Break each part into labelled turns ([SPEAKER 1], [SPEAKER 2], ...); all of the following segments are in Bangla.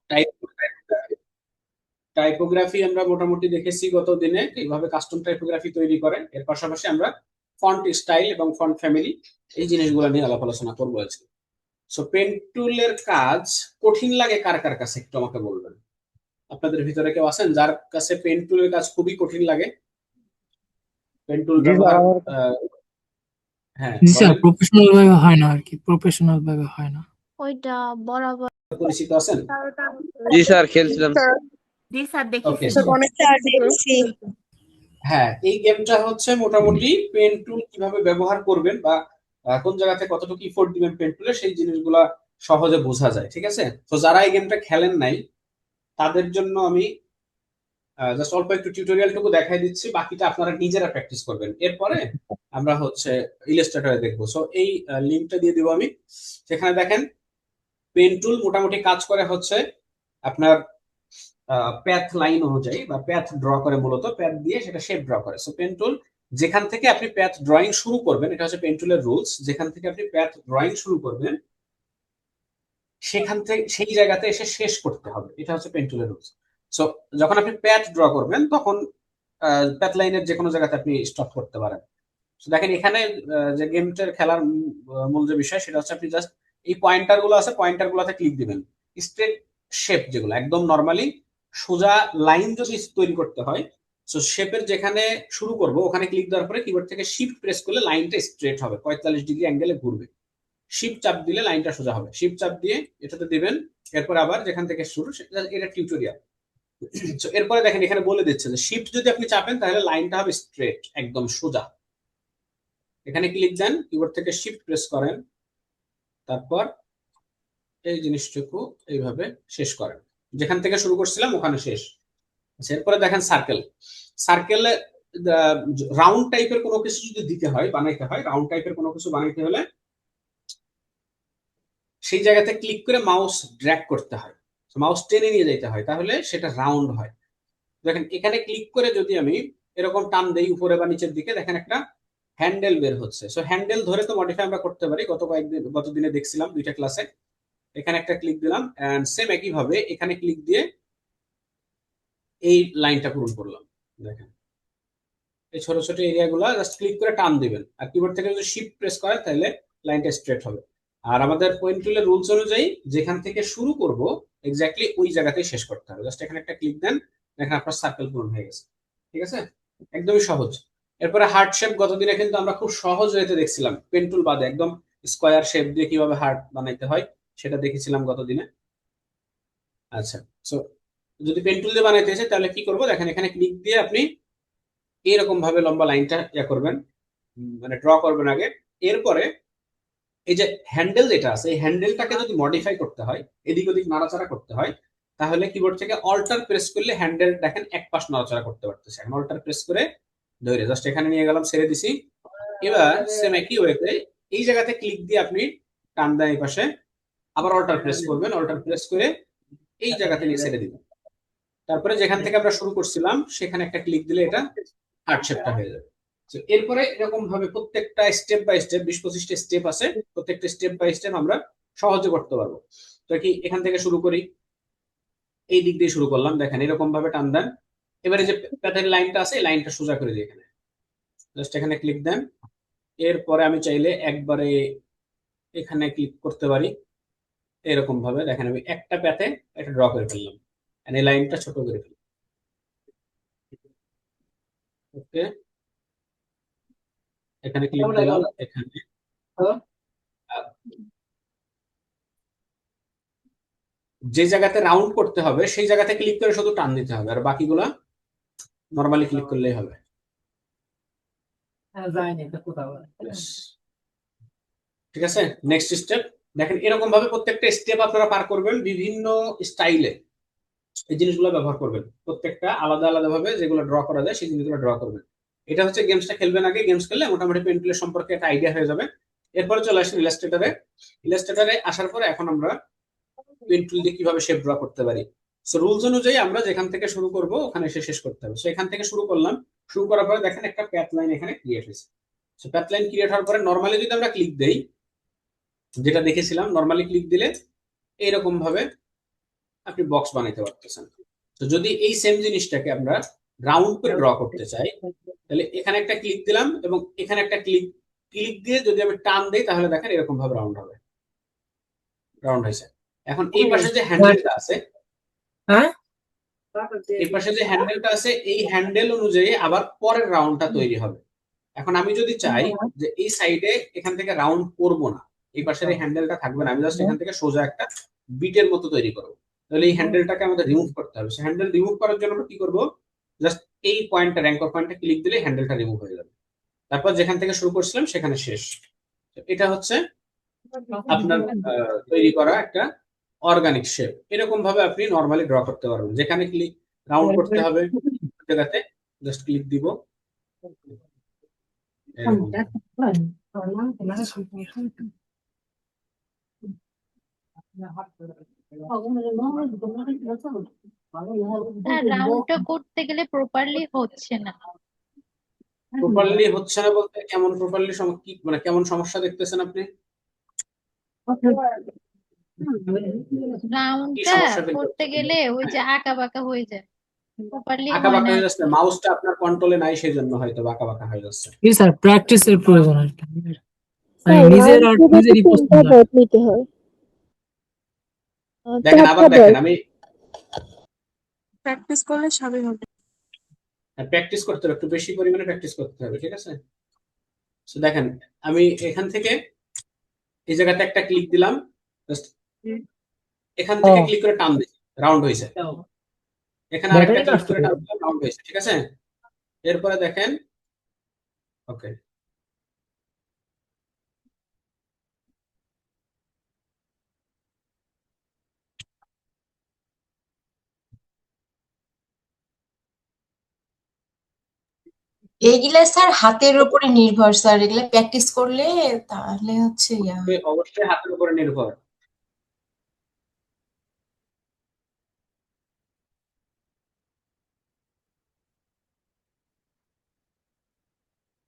[SPEAKER 1] টাইপ টাইপোগ্রাফি আমরা মোটামুটি দেখেছি গত দিনে এইভাবে কাস্টম টাইপোগ্রাফি তৈরি করে। এর পাশাপাশি আমরা ফন্ট স্টাইল এবং ফন্ট ফ্যামিলি এই জিনিসগুলো নিয়ে আলাপ আলোচনা করবো আজকে। সো পেন টুলের কাজ কঠিন লাগে কার কার কাছে একটু আমাকে বলবেন। আপনাদের ভিতরে কেউ আছেন যার কাছে পেন টুলের কাজ খুবই কঠিন লাগে? পেন টুল
[SPEAKER 2] জি স্যার
[SPEAKER 1] ব্যবহার
[SPEAKER 2] আমার
[SPEAKER 1] হ্যাঁ
[SPEAKER 3] জি স্যার,
[SPEAKER 1] বলেন।
[SPEAKER 3] প্রফেশনাল ভাবে হয় না আর কি, প্রফেশনাল ভাবে হয় না।
[SPEAKER 4] ওইটা বরাবর
[SPEAKER 1] পরিচিত আছেন?
[SPEAKER 2] জি স্যার খেলছিলাম।
[SPEAKER 5] জি স্যার
[SPEAKER 1] ওকে,
[SPEAKER 5] দেখেছি।
[SPEAKER 6] অনেকটা দেখছি।
[SPEAKER 1] হ্যাঁ এই গেমটা হচ্ছে মোটামুটি পেন টুল কিভাবে ব্যবহার করবেন বা কোন জায়গাতে কতটুকু ইফোর্ট দিবেন পেন টুলে সেই জিনিসগুলা সহজে বোঝা যায়, ঠিক আছে? তো যারা এই গেমটা খেলেন নাই তাদের জন্য আমি জাস্ট অল্প একটু টিউটোরিয়ালটুকু দেখাই দিচ্ছি, বাকিটা আপনারা নিজেরা প্র্যাকটিস করবেন। এরপরে আমরা হচ্ছে ইলাস্ট্রেটরে দেখবো। সো এই লিঙ্কটা দিয়ে দিব আমি। সেখানে দেখেন পেন টুল মোটামুটি কাজ করে হচ্ছে আপনার প্যাথ লাইন অনুযায়ী বা প্যাথ ড্র করে, মূলত প্যাথ দিয়ে সেটা শেপ ড্র করে। সো পেন টুল যেখান থেকে আপনি প্যাথ ড্রয়িং শুরু করবেন, এটা হচ্ছে পেন টুলের রুলস, যেখান থেকে আপনি প্যাথ ড্রয়িং শুরু করবেন সেখান থেকে সেই জায়গাতে এসে শেষ করতে হবে, এটা হচ্ছে পেন টুলের রুলস। সো যখন আপনি প্যাথ ড্র করবেন তখন প্যাথ লাইনের যে কোনো জায়গাতে আপনি স্টপ করতে পারেন। তো দেখেন এখানে যে গেমটার খেলার মূল যে বিষয় সেটা হচ্ছে আপনি জাস্ট এই পয়েন্টার গুলো আছে, পয়েন্টার গুলোতে ক্লিক দিবেন। স্ট্রেট শেপ যেগুলো একদম নর্মালি সোজা লাইন যদি তৈরি করতে হয়, তো শেপের যেখানে শুরু করব ওখানে ক্লিক দেওয়ার পরে কিবোর্ড থেকে শিফট প্রেস করলে লাইনটা স্ট্রেট হবে, 45 ডিগ্রি অ্যাঙ্গেলে ঘুরবে। শিফট চাপ দিলে লাইনটা সোজা হবে, শিফট চাপ দিয়ে এটাতে দিবেন। এরপর আবার যেখান থেকে শুরু এটা টিউটোরিয়াল। এরপরে দেখেন এখানে বলে দিচ্ছে যে শিফট যদি আপনি চাপেন তাহলে লাইনটা হবে স্ট্রেট একদম সোজা। এখানে ক্লিক দেন, কিবোর্ড থেকে শিফট প্রেস করেন, তারপর এই জিনিসটুকু এইভাবে শেষ করেন, যেখান থেকে শুরু করছিলাম ওখানে শেষ। আচ্ছা, এরপরে দেখেন সার্কেল। সার্কেলে রাউন্ড টাইপের কোনো কিছু যদি দিতে হয়, বানাইতে হয়, রাউন্ড টাইপের কোনো কিছু বানাইতে হলে সেই জায়গাতে ক্লিক করে মাউস ড্র্যাগ করতে হয়, মাউস টেনে নিয়ে যেতে হয়, তাহলে সেটা রাউন্ড হয়। দেখেন এখানে ক্লিক করে যদি আমি এরকম টান দেই উপরে বা নিচের দিকে, দেখেন একটা হ্যান্ডেল বের হচ্ছে। সো হ্যান্ডেল ধরে তো মডিফাই আমরা করতে পারি, গত দিনে দেখছিলাম দুইটা ক্লাসে। এখানে একটা ক্লিক দিলাম এন্ড সেম একই ভাবে এখানে ক্লিক দিয়ে এই লাইনটা পূরণ করলাম। দেখেন এই ছোট ছোট এরিয়া গুলা জাস্ট ক্লিক করে টান দিবেন, আর কিবোর্ড থেকে যদি শিফট প্রেস করেন তাহলে লাইনটা স্ট্রেট হবে। আর আমাদের পয়েন্ট টুলের রুলস অনুযায়ী যেখান থেকে শুরু করব এক্স্যাক্টলি ওই জায়গাতেই শেষ করতে হবে। জাস্ট এখানে একটা ক্লিক দেন, দেখেন আপনার সার্কেল পূরণ হয়ে গেছে। ঠিক আছে, একদমই সহজ। এরপরে হার্ট শেপ গতদিনে কিন্তু আমরা খুব সহজ ওয়েতে দেখছিলাম, পেন টুল বাদে একদম স্কোয়ার শেপ দিয়ে কিভাবে হার্ট বানাইতে হয় সেটা দেখেছিলাম গতদিনে। আচ্ছা, সো যদি পেন টুল দিয়ে বানাইতে চাই তাহলে কি করবো, দেখেন এখানে ক্লিক দিয়ে আপনি এরকম ভাবে লম্বা লাইনটা করবেন, মানে ড্র করবেন আগে। এরপরে এই যে হ্যান্ডেল যেটা আছে এই হ্যান্ডেলটাকে যদি মডিফাই করতে হয়, এদিক ওদিক নাড়াচাড়া করতে হয়, তাহলে কিবোর্ড থেকে অল্টার প্রেস করলে হ্যান্ডেল দেখেন এক পাশ নাড়াচাড়া করতে পারতেছে। এখন অল্টার প্রেস করে ধরে জাস্ট এখানে নিয়ে গেলাম, ছেড়ে দিছি। এবার সেম একই ওয়েতে এই জায়গাতে ক্লিক দিয়ে আপনি টান দেন এই পাশে, আবার অল্টার প্রেস করবেন, অল্টার প্রেস করে এই জায়গাতে নিয়ে ছেড়ে দিবেন। তারপরে যেখান থেকে আমরা শুরু করছিলাম সেখানে একটা ক্লিক দিলে এটা হার্ট শেপটা হয়ে যাবে। তো এরপরে এরকম ভাবে প্রত্যেকটা স্টেপ বাই স্টেপ 20-25টা স্টেপ আছে, প্রত্যেকটা স্টেপ বাই স্টেপ আমরা সহজে করতে পারবো। তো কি এখান থেকে শুরু করি, এই দিক দিয়ে শুরু করলাম, দেখেন এরকম ভাবে টান দেন। এবারে যে প্যাটার্ন লাইনটা আছে এই লাইনটা সোজা করে দিই, এখানে জাস্ট এখানে ক্লিক দেন। এরপরে আমি চাইলে একবারে এখানে ক্লিক করতে পারি, এরকম ভাবে দেখেন আমি একটা প্যাথে এটা ড্র করে ফেললাম, এই লাইনটা ছোট করে ফেললাম। ওকে, এখানে ক্লিক দিলাম, এখানে যে জায়গাতে রাউন্ড করতে হবে সেই জায়গাতে ক্লিক করে শুধু টান দিতে হবে, আর বাকিগুলা নর্মালি ক্লিক করলেই হবে। Yes, ঠিক আছে। নেক্সট স্টেপ দেখেন এরকম ভাবে প্রত্যেকটা স্টেপ আপনারা পার করবেন বিভিন্ন স্টাইলে, এই জিনিসগুলো ব্যবহার করবেন, প্রত্যেকটা আলাদা আলাদা ভাবে যেগুলো ড্র করা যায় সেই জিনিসগুলো ড্র করবেন। এটা হচ্ছে গেমসটা খেলবেন আগে, গেমস খেললে মোটামুটি পেন টুলের সম্পর্কে একটা আইডিয়া হয়ে যাবে। এরপরে চলে আসেন ইলাস্ট্রেটরে। ইলাস্ট্রেটরে আসার পরে এখন আমরা পেন টুল দিয়ে কিভাবে শেপ ড্র করতে পারি। সো রুলস অনুযায়ী আমরা যেখান থেকে শুরু করব ওখানে এসে শেষ করতে হবে। সো এখান থেকে শুরু করলাম, শুরু করার পরে দেখেন একটা প্যাথ লাইন এখানে ক্রিয়েট হয়েছে। সো প্যাথ লাইন ক্রিয়েট হওয়ার পরে নর্মালি যদি আমরা ক্লিক দেই, যেটা দেখেছিলাম নর্মালি ক্লিক দিলে এইরকম ভাবে আপনি বক্স বানাইতে পারতেছেন। তো যদি এই সেম জিনিসটাকে আমরা রাউন্ড করে ড্র করতে চাই, তাহলে এখানে একটা ক্লিক দিলাম এবং এখানে একটা ক্লিক ক্লিক দিয়ে যদি আমি টান দিই, তাহলে দেখেন এরকম ভাবে রাউন্ড হবে, রাউন্ড হয়েছে। এখন এই পাশে যে হ্যান্ডেলটা আছে,
[SPEAKER 3] হ্যাঁ
[SPEAKER 1] এই পাশে যে হ্যান্ডেলটা আছে, এই হ্যান্ডেল অনুযায়ী আবার পরের রাউন্ডটা তৈরি হবে। এখন আমি যদি চাই যে এই সাইডে এখান থেকে রাউন্ড করব না, এই পাশের এই হ্যান্ডেলটা থাকবে না, আমি জাস্ট এখান থেকে সোজা একটা বিটের মতো তৈরি করব, তাহলে এই হ্যান্ডেলটাকে আমাদের রিমুভ করতে হবে। সেই হ্যান্ডেল রিমুভ করার জন্য আমরা কি করব, জাস্ট এই পয়েন্টটা, অ্যাঙ্কর পয়েন্টে ক্লিক দিলে হ্যান্ডেলটা রিমুভ হয়ে যাবে। তারপর যেখান থেকে শুরু করছিলাম সেখানে শেষ। তো এটা হচ্ছে আপনার তৈরি করা একটা অর্গানিক শেপ। এরকম ভাবে আপনি নরমালি ড্র করতে পারবেন। যেখানে ক্লিক রাউন্ড করতে হবে জায়গাতে জাস্ট ক্লিক দিব, এরকম।
[SPEAKER 4] স্যার রাউন্ডটা করতে গেলে প্রপারলি হচ্ছে না।
[SPEAKER 1] প্রপারলি হচ্ছে না বলতে কেমন প্রপারলি কি মানে কেমন সমস্যা দেখতেছেন আপনি? কি
[SPEAKER 4] রাউন্ডটা
[SPEAKER 1] সমস্যা ফেস
[SPEAKER 4] করতে
[SPEAKER 1] করছেন?
[SPEAKER 4] গেলে ওই যে
[SPEAKER 1] হ্যাঁ,
[SPEAKER 4] আঁকা বাঁকা হয়ে যায়, প্রপারলি
[SPEAKER 1] আঁকা
[SPEAKER 4] হয়
[SPEAKER 1] বাঁকা
[SPEAKER 4] না।
[SPEAKER 1] হয়ে যাচ্ছে, মাউসটা আপনার কন্ট্রোলে নাই সেই জন্য হয়তো বাঁকা বাঁকা হয়ে যাচ্ছে।
[SPEAKER 3] কি স্যার প্র্যাকটিসের প্রয়োজন আর কি, মানে
[SPEAKER 5] স্যার
[SPEAKER 3] নিজের
[SPEAKER 5] রাউন্ড
[SPEAKER 3] আর
[SPEAKER 5] করে
[SPEAKER 3] নিজেরই
[SPEAKER 5] তো
[SPEAKER 3] পছন্দ
[SPEAKER 5] তিনটা
[SPEAKER 3] আর
[SPEAKER 5] ডট নিতে হয়,
[SPEAKER 1] দেখেন আবার
[SPEAKER 5] চারটা
[SPEAKER 1] দেখেন,
[SPEAKER 5] ডট।
[SPEAKER 1] আমি
[SPEAKER 6] প্র্যাকটিস করলে সবই হবে।
[SPEAKER 1] প্র্যাকটিস করতে হবে, একটু বেশি পরিমাণে প্র্যাকটিস করতে হবে, ঠিক আছে? তো দেখেন আমি এখান থেকে এই জায়গাতে একটা ক্লিক দিলাম, জাস্ট এখান থেকে ক্লিক করে টান দিই, রাউন্ড হয়েছে। এখানে আরেকটা ক্লিক করে টান দিলাম, রাউন্ড হয়েছে, ঠিক আছে? এরপরে দেখেন, ওকে,
[SPEAKER 7] এইগুলা স্যার হাতের উপরে নির্ভর স্যার, এগুলা প্র্যাকটিস করলে তাহলে হচ্ছে
[SPEAKER 1] অবশ্যই হাতের উপরে নির্ভর।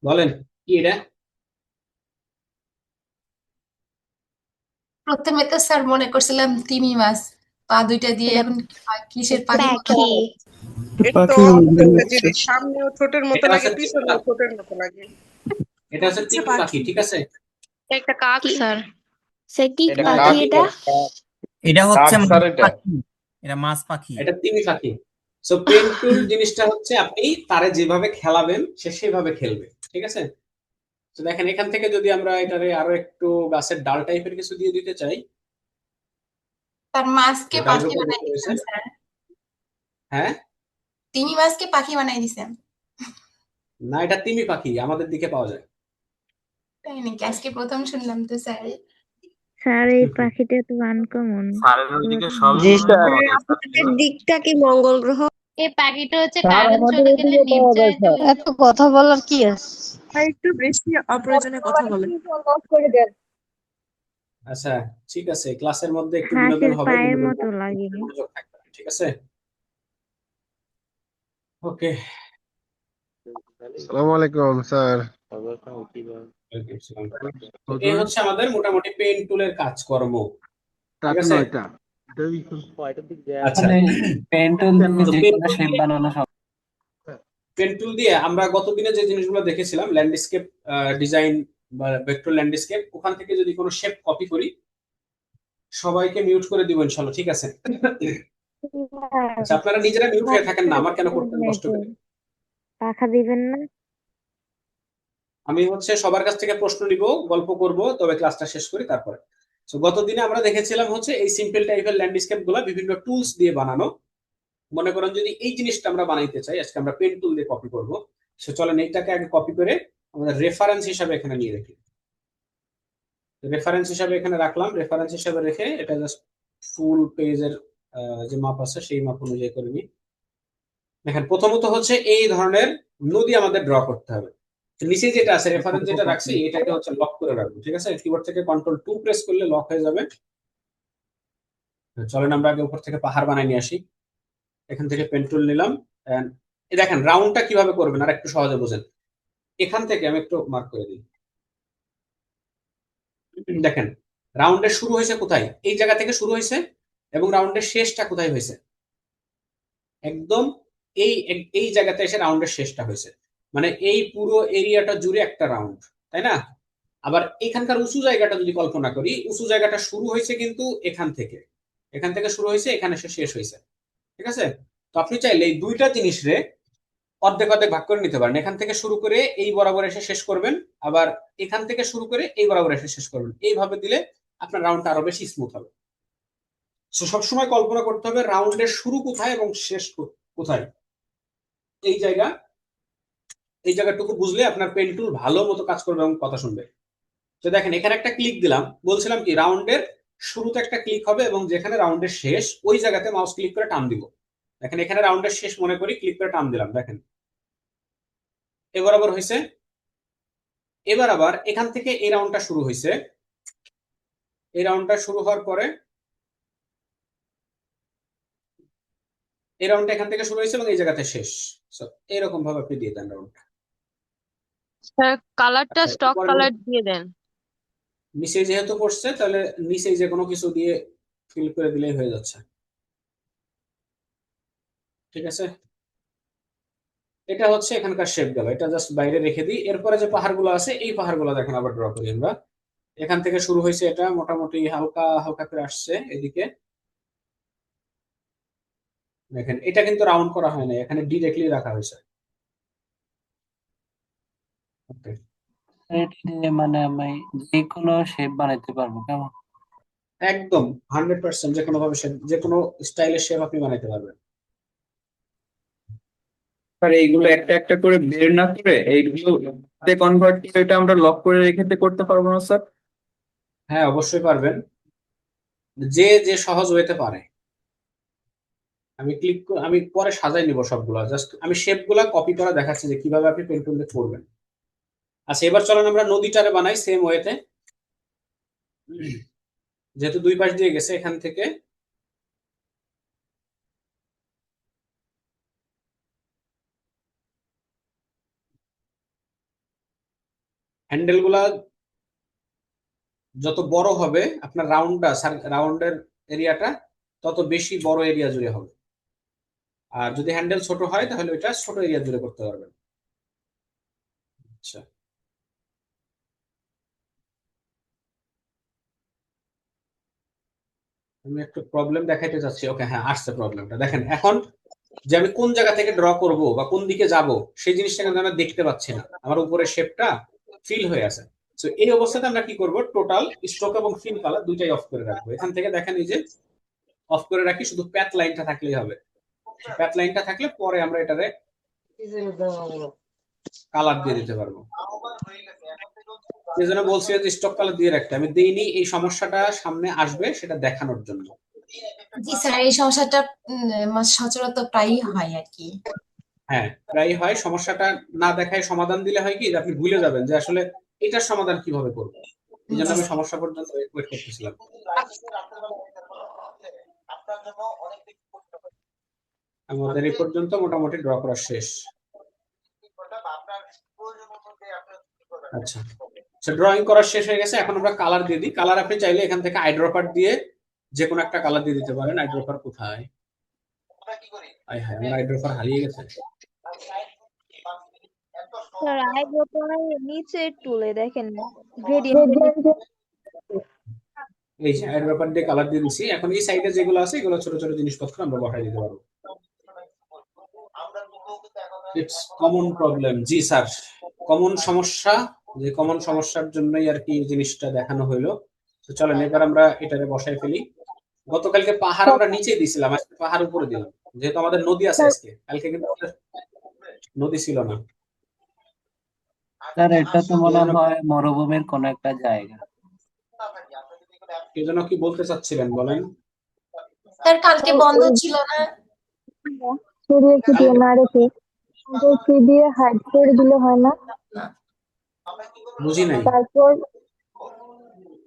[SPEAKER 1] বলেন কি এটা?
[SPEAKER 7] প্রথমে তো স্যার মনে করছিলাম তিমি মাছ, পা দুইটা দিয়ে, এখন কিসের পাখি মনে
[SPEAKER 5] পাখি।
[SPEAKER 6] এটা তো অদ্ভুত একটা জিনিস, সামনেও ঠোঁটের মতো
[SPEAKER 1] এটা
[SPEAKER 6] লাগে,
[SPEAKER 1] হচ্ছে
[SPEAKER 6] পিছনেও ঠোঁটের মতো লাগে।
[SPEAKER 1] এটা হচ্ছে তিমি পাখি, ঠিক আছে?
[SPEAKER 4] একটা কাক স্যার।
[SPEAKER 5] সে কি
[SPEAKER 2] এটা
[SPEAKER 5] পাখি
[SPEAKER 2] কাক,
[SPEAKER 5] এটা?
[SPEAKER 8] এটা হচ্ছে
[SPEAKER 2] কাক স্যার এটা।
[SPEAKER 8] পাখি, এটা মাছ পাখি।
[SPEAKER 1] এটা তিমি পাখি। সো পেন টুল জিনিসটা হচ্ছে আপনি তারে যেভাবে খেলাবেন সে সেভাবে খেলবে, ঠিক আছে? তো দেখেন এখান থেকে যদি আমরা এটারে আরো একটু গাছের ডাল টাইপের কিছু দিয়ে দিতে চাই,
[SPEAKER 7] তার মাছকে
[SPEAKER 1] ডালের
[SPEAKER 7] পাখি
[SPEAKER 1] উপর
[SPEAKER 7] বানাই
[SPEAKER 1] বসে রয়েছে।
[SPEAKER 7] দিচ্ছেন স্যার,
[SPEAKER 1] হ্যাঁ,
[SPEAKER 7] তিমি মাছকে পাখি বানাই দিচ্ছেন,
[SPEAKER 1] না এটা তিমি পাখি, আমাদের দিকে পাওয়া যায়।
[SPEAKER 7] তাই নাকি? আজকে প্রথম শুনলাম তো স্যার।
[SPEAKER 5] স্যার এই পাখিটা তো আনকমন।
[SPEAKER 8] স্যারের ওইদিকে সব
[SPEAKER 2] জি স্যার।
[SPEAKER 5] আপনাদের দিকটা কি মঙ্গল গ্রহ?
[SPEAKER 4] এই পাখিটা হচ্ছে কারেন্ট চলে গেলে নির্জয়িত হয়ে যায়।
[SPEAKER 5] এত কথা বলার কি আছে?
[SPEAKER 6] আর একটু বেশি অপ্রয়োজনে কথা বলে।
[SPEAKER 1] আচ্ছা, ঠিক আছে, ক্লাসের মধ্যে একটু
[SPEAKER 5] হাঁসের
[SPEAKER 1] বিনোদন হবে,
[SPEAKER 5] পায়ের
[SPEAKER 1] বিনোদন
[SPEAKER 5] মতো লাগে।
[SPEAKER 1] মনোযোগ থাকবে, ঠিক আছে? ওকে,
[SPEAKER 9] আসসালামু আলাইকুম স্যার।
[SPEAKER 1] এই হচ্ছে আমাদের মোটামুটি পেন টুলের কাজকর্ম, ঠিক আছে? আচ্ছা,
[SPEAKER 8] পেন টুল দিয়ে যে কোনো শেপ বানানো সব।
[SPEAKER 1] পেন টুল দিয়ে আমরা গতদিনে যে জিনিসগুলো দেখেছিলাম, ল্যান্ডস্কেপ ডিজাইন বা ভেক্টর ল্যান্ডস্কেপ, ওখান থেকে যদি কোনো শেপ কপি করি, সবাইকে মিউট করে দিব ইনশাআল্লাহ, ঠিক আছে? আচ্ছা, আপনারা নিজেরা মিউট হয়ে থাকেন না, আমার কেন করতেন কষ্ট করে?
[SPEAKER 5] পাখা দিবেন না?
[SPEAKER 1] আমি হচ্ছে সবার কাছ থেকে প্রশ্ন নিব, গল্প করব, তবে ক্লাসটা শেষ করি তারপরে। সো গতদিনে আমরা দেখেছিলাম হচ্ছে এই সিম্পল টাইপের ল্যান্ডস্কেপ গুলা বিভিন্ন টুলস দিয়ে বানানো। মনে করেন যদি এই জিনিসটা আমরা বানাইতে চাই, আজকে আমরা পেন টুল দিয়ে কপি করব। সো চলেন এইটাকে আগে কপি করে আমাদের রেফারেন্স হিসাবে এখানে নিয়ে রাখি। রেফারেন্স হিসাবে এখানে রাখলাম, রেফারেন্স হিসাবে রেখে এটা জাস্ট ফুল পেজের যে মাপ আছে সেই মাপ অনুযায়ী করে নিই। দেখেন প্রথমত হচ্ছে এই ধরনের নদী আমাদের ড্র করতে হবে। তো নিচে যেটা আছে রেফারেন্স যেটা রাখছে এটাকে হচ্ছে লক করে রাখবো, ঠিক আছে? কিবোর্ড থেকে কন্ট্রোল 2 প্রেস করলে লক হয়ে যাবে। চলেন আমরা আগে উপর থেকে পাহাড় বানাই নিয়ে আসি। এখান থেকে পেন টুল নিলাম, এই দেখেন রাউন্ডটা কিভাবে করবেন আর একটু সহজে বোঝেন। এখান থেকে আমি একটু মার্ক করে দিই, দেখেন রাউন্ডের শুরু হয়েছে কোথায়? এই জায়গা থেকে শুরু হয়েছে, এবং রাউন্ডের শেষটা কোথায় হয়েছে? একদম এই জায়গাতে এসে রাউন্ডের শেষটা হয়েছে, মানে এই পুরো এরিয়াটা জুড়ে একটা রাউন্ড, তাই না? আবার এখানকার উঁচু জায়গাটা যদি কল্পনা করি, উঁচু জায়গাটা শুরু হয়েছে কিন্তু এখান থেকে শুরু হয়েছে, এখানে এসে শেষ হয়েছে, ঠিক আছে? তো আপনি চাইলে এই দুইটা জিনিস রে অর্ধেক অর্ধেক ভাগ করে নিতে পারেন। এখান থেকে শুরু করে এই বরাবর এসে শেষ করবেন, আবার এখান থেকে শুরু করে এই বরাবর এসে শেষ করবেন। এইভাবে দিলে আপনার রাউন্ডটা আরো বেশি স্মুথ হবে। সো সবসময় কল্পনা করতে হবে রাউন্ডের শুরু কোথায় এবং শেষ কোথায়। এই জায়গাটুকু বুঝলে আপনার পেন টুল ভালো মতো কাজ করবে এবং কথা শুনবে। তো দেখেন এখানে একটা ক্লিক দিলাম, বলছিলাম কি রাউন্ডের শুরুতে একটা ক্লিক হবে এবং যেখানে রাউন্ডের শেষ ওই জায়গাতে মাউস ক্লিক করে টান দিব। দেখেন এখানে রাউন্ডের শেষ মনে করি, ক্লিক করে টান দিলাম, দেখেন এ বরাবর হয়েছে। এবার আবার এখান থেকে এই রাউন্ডটা শুরু হয়েছে, এই রাউন্ডটা শুরু হওয়ার পরে এই রাউন্ডটা এখান থেকে শুরু হয়েছে এবং এই জায়গাতে শেষ। এরকম ভাবে আপনি দিয়ে দেন রাউন্ডটা।
[SPEAKER 9] স্যার কালারটা
[SPEAKER 1] আচ্ছা,
[SPEAKER 9] স্টক কালার দিয়ে দেন।
[SPEAKER 1] নিচে যেহেতু পড়ছে তাহলে নিচে যে কোনো কিছু দিয়ে ফিল করে দিলেই হয়ে যাচ্ছে, ঠিক আছে? এটা হচ্ছে এখানকার শেপ গেল, এটা জাস্ট বাইরে রেখে দিই। এরপরে যে পাহাড়গুলো আছে এই পাহাড়গুলো দেখেন আবার ড্র করি আমরা। এখান থেকে শুরু হয়েছে, এটা মোটামুটি হালকা হালকা করে আসছে এদিকে। দেখেন এটা কিন্তু রাউন্ড করা হয় না, এখানে ডিরেক্টলি রাখা হয়েছে। ওকে,
[SPEAKER 8] এটা দিয়ে মানে আমি যে কোনো শেপ বানাইতে পারবো কেমন?
[SPEAKER 1] একদম 100% যে কোনো ভাবে যে কোনো স্টাইলের শেপ আপনি বানাইতে পারবেন।
[SPEAKER 2] স্যার এইগুলো একটা একটা করে বের না করে এইগুলো কনভার্ট করে এটা আমরা লক করে রেখে করতে পারবো না স্যার?
[SPEAKER 1] হ্যাঁ অবশ্যই পারবেন, যে যে সহজ ওয়েতে পারে। আমি পরে সাজাই নিব সবগুলা, জাস্ট আমি শেপগুলা কপি করা দেখাচ্ছি যে কিভাবে আপনি পেন টুল দিয়ে করবেন। আচ্ছা এবার চলেন আমরা নদীটারে বানাই সেম ওয়েতে। যেহেতু দুই পাশ দিয়ে গেছে এখান থেকে হ্যান্ডেল গুলা যত বড় হবে আপনার রাউন্ডের এরিয়াটা তত বেশি বড় এরিয়া জুড়ে হবে। আর যদি হ্যান্ডেল ছোট হয় তাহলে ওইটা ছোট এরিয়া জুড়ে করতে পারবেন। আচ্ছা আমি একটু প্রবলেম দেখাইতে চাচ্ছি। ওকে হ্যাঁ আসছে প্রবলেমটা, দেখেন এখন যে আমি কোন জায়গা থেকে ড্র করব বা কোন দিকে যাব সেই জিনিসটা কিন্তু আমরা দেখতে পাচ্ছি না, আমার উপরের শেপটা ফিল হয়ে আছে। তো এই অবস্থাতে আমরা কি করব, টোটাল স্ট্রোক এবং ফিল কালার দুইটাই অফ করে রাখবো। এখান থেকে দেখেন এই যে অফ করে রাখি, শুধু প্যাথ লাইনটা থাকলেই হবে। প্যাথ লাইনটা থাকলে পরে আমরা এটারে কালার দিয়ে দিতে পারবো। এই জন্য বলছি যে স্টক কালার দিয়ে রাখতে, আমি দেইনি এই সমস্যাটা সামনে আসবে সেটা দেখানোর জন্য।
[SPEAKER 7] জি স্যার, এই সমস্যাটা সচরাচর প্রায়ই হয় আর কি।
[SPEAKER 1] হ্যাঁ প্রায় হয়, সমস্যাটা না দেখায় সমাধান দিলে হয় কি যে আপনি ভুলে যাবেন যে আসলে এটার সমাধান কিভাবে করবো। এই জন্য আমি সমস্যা পর্যন্ত ওয়েট করতেছিলাম। আমাদের এই পর্যন্ত মোটামুটি ড্র করা শেষ। আচ্ছা ড্রয়িং করা শেষ হয়ে গেছে, এখন আমরা কালার দিয়ে দিই। কালার আপনি চাইলে এখান থেকে আইড্রপার দিয়ে যে কোনো একটা কালার দিয়ে দিতে পারেন। আইড্রপার কোথায়? আয় হ্যাঁ আমার আইড্রপার হারিয়ে গেছে।
[SPEAKER 5] স্যার আইব্রোটার নিচের টুলে দেখেন গ্রেডিয়েন্ট।
[SPEAKER 1] এই যে আইড্রপার দিয়ে কালার দিয়ে দিচ্ছি। এখন এই সাইডে যেগুলো আছে এগুলো ছোট ছোট জিনিসপত্র আমরা বসাই দিতে পারবো। It's common problem. G sir, common সমস্যা, যে কমন সমস্যার জন্যই আর কি জিনিসটা দেখানো হইলো। তো চলেন এবার আমরা এটারে বসাই ফেলি। গতকালকে পাহাড় আমরা নিচে দিছিলাম, আজকে পাহাড় উপরে দিলাম, যেহেতু আমাদের নদী আছে আজকে, কালকে কিন্তু আমাদের নদী ছিল না।
[SPEAKER 8] স্যার এটা তো মনে হয় মরুভূমির কোন একটা জায়গা।
[SPEAKER 1] এই জন্য কি বলতে চাচ্ছিলেন বলেন?
[SPEAKER 7] স্যার কালকে বন্ধ ছিল না?
[SPEAKER 5] ছড়িয়ে ছিটিয়ে না রেখে কন্ট্রোল সি দিয়ে হাইড করে দিলে হয় না?
[SPEAKER 1] বুঝি নাই।
[SPEAKER 5] তারপর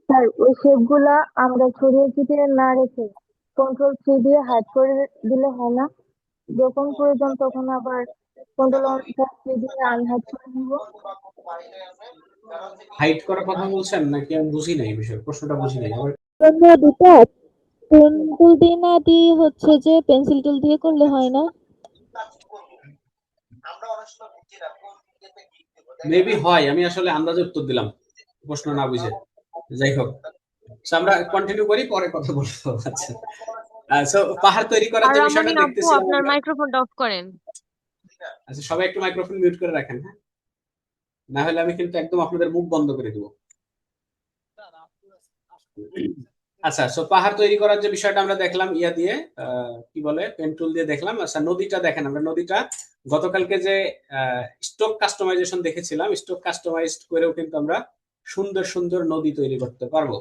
[SPEAKER 5] স্যার ওই শেপগুলা আমরা ছড়িয়ে ছিটিয়ে না রেখে কন্ট্রোল সি দিয়ে হাইড করে দিলে হয় না? যখন প্রয়োজন তখন আবার কন্ট্রোল সি দিয়ে আনহাইড করে নিব।
[SPEAKER 1] হাইড করার কথা বলছেন নাকি? আমি বুঝি নাই বিষয়, প্রশ্নটা বুঝি নাই আবার।
[SPEAKER 5] পেন টুল দিয়ে না দিয়ে হচ্ছে যে পেন্সিল টুল দিয়ে করলে হয় না?
[SPEAKER 1] মেবি হয়, আমি আসলে আন্দাজে উত্তর দিলাম প্রশ্ন না বুঝে। যাই হোক, So, আমরা কন্টিনিউ করি, পরে কথা বলবো। আচ্ছা, সো পাহাড় তৈরি করার
[SPEAKER 9] আর
[SPEAKER 1] যে বিষয়টা
[SPEAKER 9] রমানী আপু,
[SPEAKER 1] দেখতেছিলাম
[SPEAKER 9] আপনার
[SPEAKER 1] আমরা।
[SPEAKER 9] মাইক্রোফোনটা অফ করেন।
[SPEAKER 1] আচ্ছা, সবাই একটু মাইক্রোফোন মিউট করে রাখেন, হ্যাঁ, না হলে আমি কিন্তু একদম আপনাদের মুখ বন্ধ করে দিব। আচ্ছা, সো পাহাড় তৈরি করার যে বিষয়টা আমরা দেখলাম ইয়া দিয়ে, কি বলে, পেন টুল দিয়ে দেখলাম। আচ্ছা, নদীটা দেখেন, আমরা নদীটা গতকালকে যে স্ট্রোক কাস্টমাইজেশন দেখেছিলাম, স্ট্রোক কাস্টমাইজ করেও কিন্তু আমরা সুন্দর সুন্দর নদী তৈরি করতে পারবো।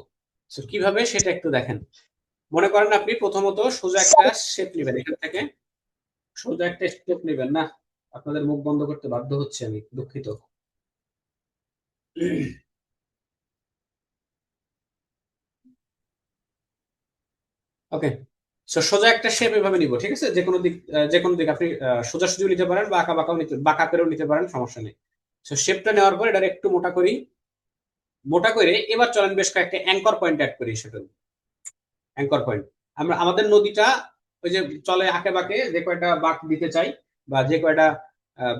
[SPEAKER 1] সো কিভাবে সেটা একটু দেখেন। মনে করেন আপনি প্রথমত সোজা একটা শেপ নেবেন, এখান থেকে সোজা একটা স্টেপ নেবেন। না, আপনাদের মুখ বন্ধ করতে বাধ্য হচ্ছে, আমি দুঃখিত। ওকে, সো সোজা একটা শেপ এভাবে নিব, ঠিক আছে? যে কোনো দিক আপনি সোজাসুজিও নিতে পারেন বা আঁকা বাঁকাও নিতে, বাঁকা করেও নিতে পারেন, সমস্যা নেই। সো শেপটা নেওয়ার পর এটা একটু মোটা করি, মোটা করে এবার চলেন বেশ কয়েকটা অ্যাঙ্কর পয়েন্ট অ্যাড করি। সেটা অ্যাঙ্কর পয়েন্ট, আমরা আমাদের নদীটা ওই যে চলে আঁকে বাঁকে, যে কয়টা বাঁক দিতে চাই বা যে কয়টা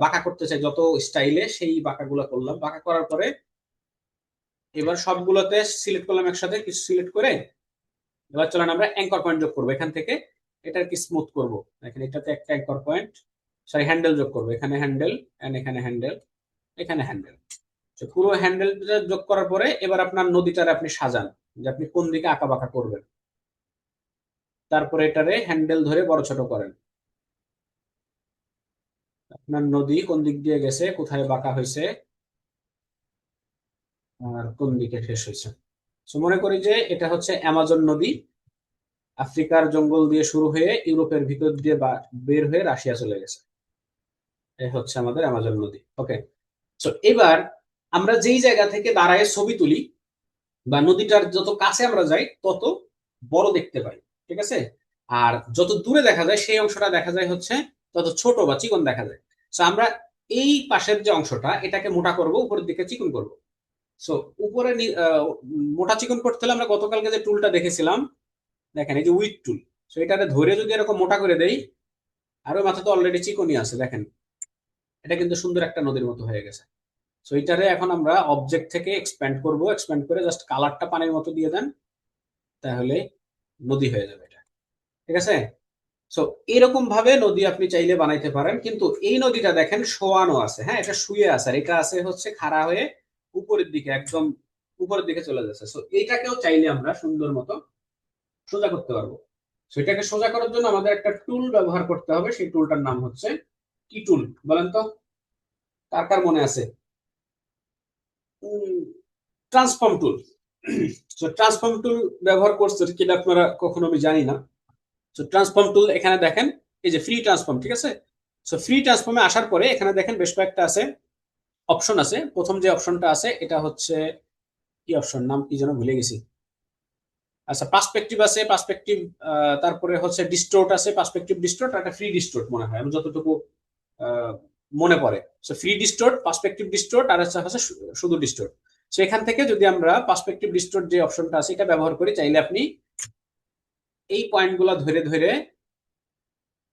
[SPEAKER 1] বাঁকা করতে চাই যত স্টাইলে, সেই বাঁকাগুলো করলাম। বাঁকা করার পরে এবার সবগুলোতে সিলেক্ট করলাম একসাথে, কিছু সিলেক্ট করে এবার চলেন আমরা অ্যাঙ্কর পয়েন্ট যোগ করবো এখান থেকে। এটা কি স্মুথ করবো, এখানে এটাতে একটা অ্যাঙ্কর পয়েন্ট, সরি হ্যান্ডেল যোগ করবো। এখানে হ্যান্ডেল, এন্ড এখানে হ্যান্ডেল, এখানে হ্যান্ডেল। পুরো হ্যান্ডেলটা যোগ করার পরে এবার আপনার নদীটারে আপনি সাজান, যে আপনি কোন দিকে আঁকা বাঁকা করবেন। তারপরে এটারে হ্যান্ডেল ধরে বড় ছোট করেন। আপনার নদী কোন দিক দিয়ে গেছে, কোথায় বাঁকা হয়েছে, আর কোন দিকে শেষ হয়েছে। তো মনে করি যে এটা হচ্ছে অ্যামাজন নদী, আফ্রিকার জঙ্গল দিয়ে শুরু হয়ে ইউরোপের ভিতর দিয়ে বের হয়ে রাশিয়া চলে গেছে। এই হচ্ছে আমাদের অ্যামাজন নদী। ওকে, তো এবার আমরা যেই জায়গা থেকে দাঁড়ায় ছবি তুলি বা নদীটার যত কাছে আমরা যাই তত বড় দেখতে পাই, ঠিক আছে? আর যত দূরে দেখা যায় সেই অংশটা দেখা যায় হচ্ছে তত ছোট বা চিকন দেখা যায়। তো আমরা এই পাশের যে অংশটা, এটাকে মোটা করব, উপরের দিকে চিকন করব। সো উপরে মোটা চিকন করতে হলে আমরা গতকালকে যে টুলটা দেখেছিলাম, দেখেন এই যে উইড টুল। সো এটাতে ধরে যদি এরকম মোটা করে দেই, আর ওই মাথা তো অলরেডি চিকনই আছে, দেখেন এটা কিন্তু সুন্দর একটা নদীর মতো হয়ে গেছে। সো এটারে এখন আমরা অবজেক্ট থেকে এক্সপ্যান্ড করব, এক্সপ্যান্ড করে জাস্ট কালারটা পানির মতো দিয়ে দেন, তাহলে নদী হয়ে যাবে এটা, ঠিক আছে? সো এরকম ভাবে নদী আপনি চাইলে বানাইতে পারেন, কিন্তু এই নদীটা দেখেন শোয়ানো আছে, হ্যাঁ, এটা শুয়ে আছে, আর এটা আছে হচ্ছে খাড়া হয়ে উপরের দিকে, একদম উপরের দিকে চলে যাচ্ছে। সো এইটাকেও চাইলে আমরা সুন্দর মতো সোজা করতে পারবো। সেটাকে সোজা করার জন্য আমাদের একটা টুল ব্যবহার করতে হবে, সেই টুলটার নাম হচ্ছে কি টুল বলেন তো, কার কার মনে আছে? ট্রান্সফর্ম টুল। তো ট্রান্সফর্ম টুল ব্যবহার করছে কিনা আপনারা কখনো আমি জানি না। তো ট্রান্সফর্ম টুল এখানে দেখেন, এই যে ফ্রি ট্রান্সফর্ম, ঠিক আছে? সো ফ্রি ট্রান্সফর্মে আসার পরে এখানে দেখেন বেশ কয়েকটা আছে অপশন আছে। প্রথম যে অপশনটা আছে এটা হচ্ছে কি অপশন, নাম কি যেন ভুলে গেছি। আচ্ছা, পার্সপেক্টিভ আছে, পার্সপেক্টিভ, তারপরে হচ্ছে ডিস্টোর্ট আছে, পার্সপেক্টিভ ডিস্টোর্ট, আর একটা ফ্রি ডিস্টোর্ট মনে হয়, আমি যতটুকু আহ, মনে পড়ে। সো ফ্রি ডিস্টোর্ট, পার্সপেক্টিভ ডিস্টোর্ট, আর হচ্ছে শুধু ডিস্টোর্ট। সো এখান থেকে যদি আমরা পার্সপেক্টিভ ডিস্টোর্ট যে অপশনটা আছে এটা ব্যবহার করি, চাইলে আপনি এই পয়েন্টগুলো ধরে ধরে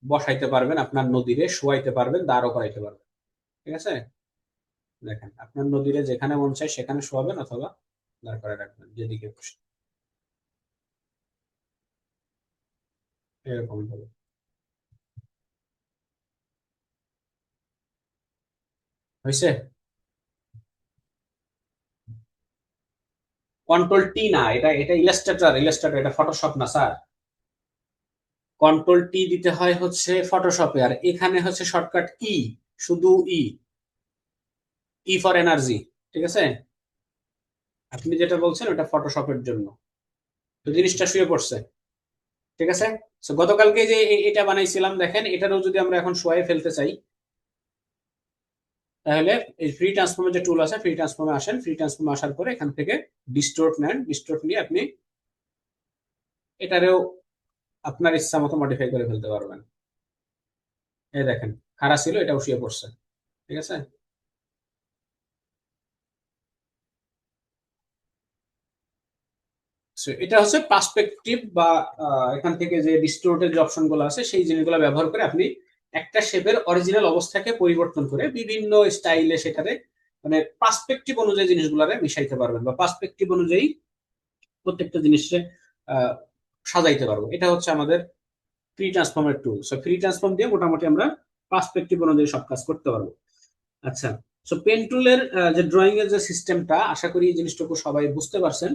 [SPEAKER 1] বসাইতে পারবেন, আপনার নদীরে শোয়াইতে পারবেন, দাঁড়ও করাইতে পারবেন, ঠিক আছে? দেখেন আপনার নদীরে যেখানে মন চায় সেখানে শোয়াবেন অথবা দাঁড় করে রাখবেন যেদিকে খুশি, এরকম ভাবে। হয়েছে? কন্ট্রোল টি না, এটা এটা ইলাস্ট্রেটর, ইলাস্ট্রেটর, এটা ফটোশপ না স্যার। কন্ট্রোল টি দিতে হয় হচ্ছে ফটোশপে, আর এখানে হচ্ছে শর্টকাট ই, শুধু ই, ই ফর এনার্জি, ঠিক আছে? আপনি যেটা বলছেন ওটা ফটোশপের জন্য, তো জিনিসটা শুয়ে পড়ছে, ঠিক আছে? তো গতকালকে যে এটা বানাইছিলাম, দেখেন এটারও যদি আমরা এখন শোয়ে ফেলতে চাই, তাহলে এই ফ্রি ট্রান্সফর্মের যে টুল আছে, ফ্রি ট্রান্সফর্মে আসেন, ফ্রি ট্রান্সফর্মে আসার পরে এখান থেকে ডিস্টোর্ট নেন, ডিস্টোর্ট নিয়ে আপনি এটারেও আপনার ইচ্ছা মতো মডিফাই করে ফেলতে পারবেন। এই দেখেন খাড়া ছিল, এটাও শুয়ে পড়ছে, ঠিক আছে? সো So, এটা হচ্ছে পার্সপেক্টিভ বা এখান থেকে যে ডিস্টোর্টেড যে অপশনগুলো আছে সেই জিনিসগুলো ব্যবহার করে আপনি একটা শেপের অরিজিনাল অবস্থাকে পরিবর্তন করে বিভিন্ন স্টাইলে সেটারে মানে পার্সপেক্টিভ অনুযায়ী জিনিসগুলোরে মিশাইতে পারবেন বা পার্সপেক্টিভ অনুযায়ী প্রত্যেকটা জিনিসে সাজাইতে পারবো। এটা হচ্ছে আমাদের ফ্রি ট্রান্সফর্মের টুল। সো ফ্রি ট্রান্সফর্ম দিয়ে মোটামুটি আমরা পার্সপেক্টিভ অনুযায়ী সব কাজ করতে পারবো। আচ্ছা, সো পেন টুলের যে ড্রয়িং এর যে সিস্টেমটা, আশা করি এই জিনিসটুকু সবাই বুঝতে পারছেন।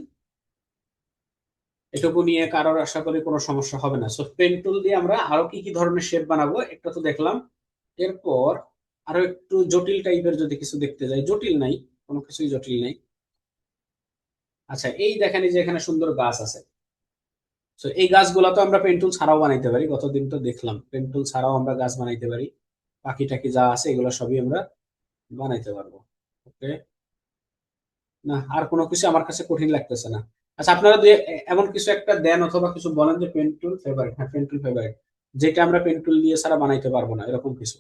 [SPEAKER 1] এটুকু নিয়ে কারোর আশা করি কোনো সমস্যা হবে না। সো পেন টুল দিয়ে আমরা আরো কি কি ধরনের শেপ বানাবো একটা তো দেখলাম। এরপর আরো একটু জটিল টাইপের যদি কিছু দেখতে যাই, জটিল নাই, কোনো কিছুই জটিল নেই। আচ্ছা, এই দেখেন এই যে এখানে সুন্দর গাছ আছে। তো এই গাছগুলো তো আমরা পেন টুল ছাড়াও বানাইতে পারি, গতদিন তো দেখলাম পেন টুল ছাড়াও আমরা গাছ বানাইতে পারি। পাখি টাকি যা আছে এগুলো সবই আমরা বানাইতে পারবো। ওকে, না আর কোনো কিছু আমার কাছে কঠিন লাগতেছে না। আচ্ছা, আপনারা এমন কিছু একটা দেন অথবা কিছু বলেন যে পেন টুল ফেভারিট। হ্যাঁ, পেন টুল ফেভারিট, যেটা আমরা পেন টুল দিয়ে ছাড়া বানাইতে পারবো না, এরকম কিছু।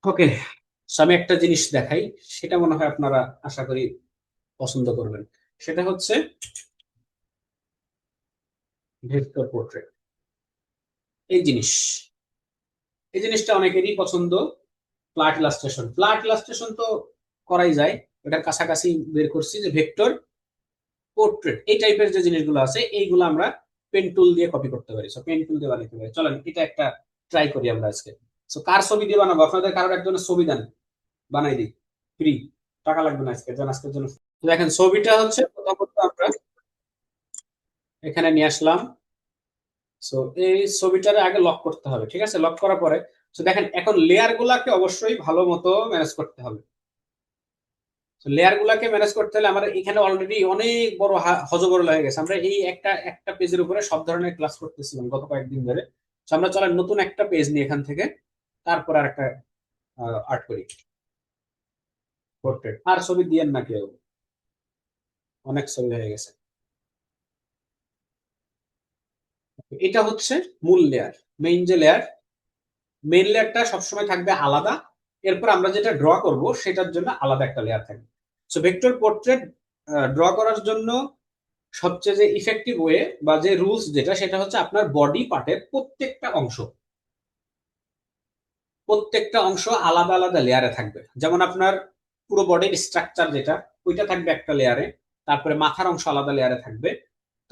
[SPEAKER 1] ওকে, আমি একটা জিনিস দেখাই, সেটা মনে হয় আপনারা আশা করি পছন্দ করবেন। সেটা হচ্ছে ভেক্টর পোর্ট্রেট। এই জিনিসটা অনেকেরই পছন্দ। ফ্ল্যাট ইলাস্ট্রেশন, ফ্ল্যাট ইলাস্ট্রেশন তো করাই যায়, এটার কাছাকাছি বের করছি যে ভেক্টর পোর্ট্রেট এই টাইপের যে জিনিসগুলো আছে এইগুলো আমরা পেন টুল দিয়ে কপি করতে পারি। সো পেন টুল দিয়ে বানাতে পারি। চলেন এটা একটা ট্রাই করি আমরা আজকে। সো কার ছবি দিয়ে বানাবো? আপনাদের কারোর একজনের ছবি দেন, বানাই দিই, ফ্রি, টাকা লাগবে না আজকে, আজকের জন্য। দেখেন ছবিটা হচ্ছে প্রথমত আমরা এখানে নিয়ে আসলাম। সো এই ছবিটারে আগে লক করতে হবে, ঠিক আছে? লক করার পরে সো দেখেন এখন লেয়ার গুলাকে অবশ্যই ভালো মতো ম্যানেজ করতে হবে। লেয়ার গুলাকে ম্যানেজ করতে হলে আমাদের এখানে অলরেডি অনেক বড় হজবরল হয়ে গেছে। আমরা এই একটা পেজের উপরে সব ধরনের ক্লাস করতেছিলাম গত কয়েকদিন ধরে। আমরা চলেন নতুন একটা পেজ নিয়ে এখান থেকে তারপর আর একটা আর্ট করি, পোর্ট্রেট। আর ছবি দিয়েন না কেউ, অনেক ছবি হয়ে গেছে। এটা হচ্ছে মূল লেয়ার, মেইন যে লেয়ার, মেইন লেয়ারটা সবসময় থাকবে আলাদা। এরপর আমরা যেটা ড্র করব সেটার জন্য আলাদা একটা লেয়ার থাকবে। সো ভেক্টর পোর্ট্রেট ড্র করার জন্য সবচেয়ে যে ইফেক্টিভ ওয়ে বা যে রুলস যেটা, সেটা হচ্ছে আপনার বডি পার্টের প্রত্যেকটা অংশ আলাদা আলাদা লেয়ারে থাকবে। যেমন আপনার পুরো বডির স্ট্রাকচার যেটা, ওইটা থাকবে একটা লেয়ারে। তারপরে মাথার অংশ আলাদা লেয়ারে থাকবে।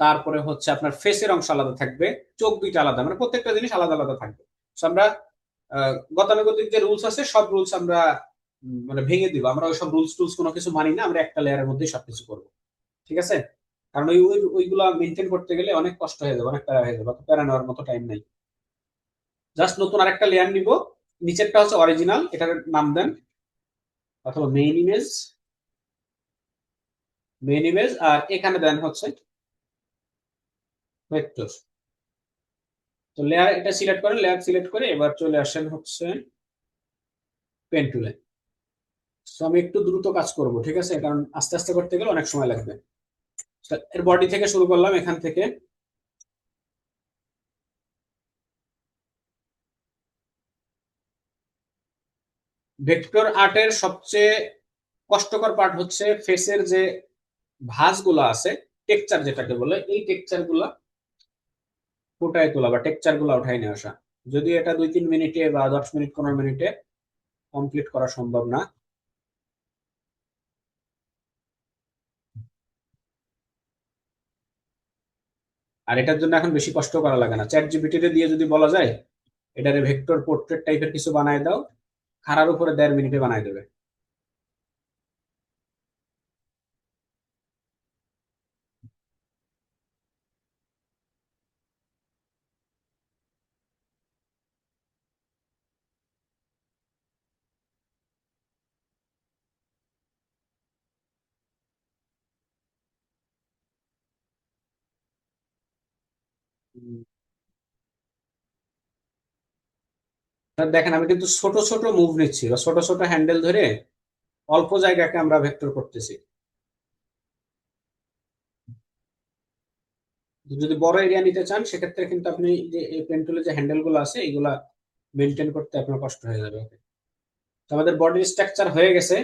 [SPEAKER 1] তারপরে হচ্ছে আপনার ফেসের অংশ আলাদা থাকবে, চোখ দুইটা আলাদা, মানে প্রত্যেকটা জিনিস আলাদা আলাদা থাকবে। আমরা গতানুগতিক যে রুলস আছে সব রুলস আমরা মানে ভেঙে দিব। আমরা ওইসব রুলস টুলস কোনো কিছু মানি না, আমরা একটা লেয়ারের মধ্যেই সবকিছু করবো, ঠিক আছে? কারণ ওইগুলা মেনটেন করতে গেলে অনেক কষ্ট হয়ে যাবে, অনেক প্যারা হয়ে যাবে, প্যারা নেওয়ার মতো টাইম নাই। জাস্ট নতুন আরেকটা লেয়ার নিব, নিচেরটা হচ্ছে অরিজিনাল, এটার নাম দেন অথবা মেইন ইমেজ, আর এখানে দেন হচ্ছে ভেক্টর। তো লেয়ার এটা সিলেক্ট করেন, লেয়ার সিলেক্ট করে এবার চলে আসেন হচ্ছে পেন টুলে। তো আমি একটু দ্রুত কাজ করব, ঠিক আছে? কারণ আস্তে আস্তে করতে গেলে অনেক সময় লাগবে। এর বডি থেকে শুরু করলাম, এখান থেকে ভেক্টর আর্টের সবচেয়ে কষ্টকর পার্ট হচ্ছে ফেসের যে ভাঁজগুলো আছে, টেক্সচার যেটাকে বলে, এই টেক্সচার গুলা ফুটায় তোলা বা টেক্সচার গুলা উঠাই নিয়ে আসা। যদি এটা 2-3 মিনিটে বা 10 মিনিট 15 মিনিটে কমপ্লিট করা সম্ভব না। আর এটার জন্য এখন বেশি কষ্ট করা লাগে না, চ্যাট জিপিটি দিয়ে যদি বলা যায় এটারে ভেক্টর পোর্ট্রেট টাইপের কিছু বানায় দাও, খাড়ার উপরে 1.5 মিনিটে বানায় দেবে। দেখেন আমি কিন্তু ছোট ছোট মুভ নিচ্ছি বা ছোট ছোট হ্যান্ডেল ধরে অল্প জায়গাকে আমরা ভেক্টর করতেছি। যদি বড় এরিয়া নিতে চান সেক্ষেত্রে কিন্তু আপনি যে এই পেন টুলে যে হ্যান্ডেল গুলো আছে এইগুলা মেনটেন করতে আপনার কষ্ট হয়ে যাবে। তো আমাদের বডির স্ট্রাকচার হয়ে গেছে।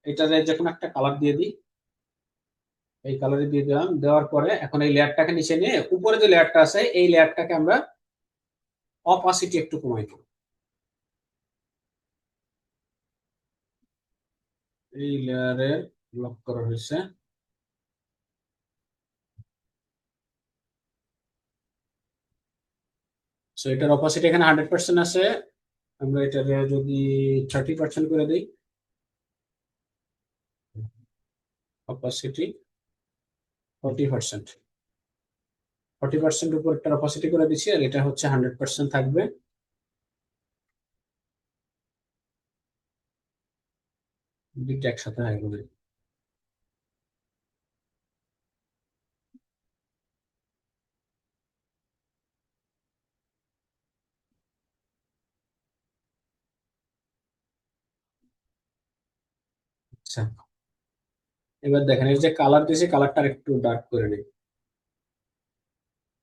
[SPEAKER 1] এটারে যে কোনো একটা কালার দিয়ে দিই, এই কালারে দিয়ে দিলাম। দেওয়ার পরে এখন এই লেয়ারটাকে নিচে নিয়ে উপরে যে লেয়ারটা আছে এই লেয়ারটাকে আমরা অপাসিটি একটু কমাই দেব। এই লেয়ারে লক করা হয়েছে। সো এটার অপাসিটি এখানে 100% আছে, আমরা এটারে যদি 30% করে দিই, অপাসিটি 40%, 40% উপর একটা অপাসিটি করে দিচ্ছি, আর এটা হচ্ছে 100% থাকবে। দুইটা একসাথে হয়ে গেল। আচ্ছা, এবার দেখেন এই যে কালার দিয়েছি, কালারটা একটু ডার্ক করে নিই।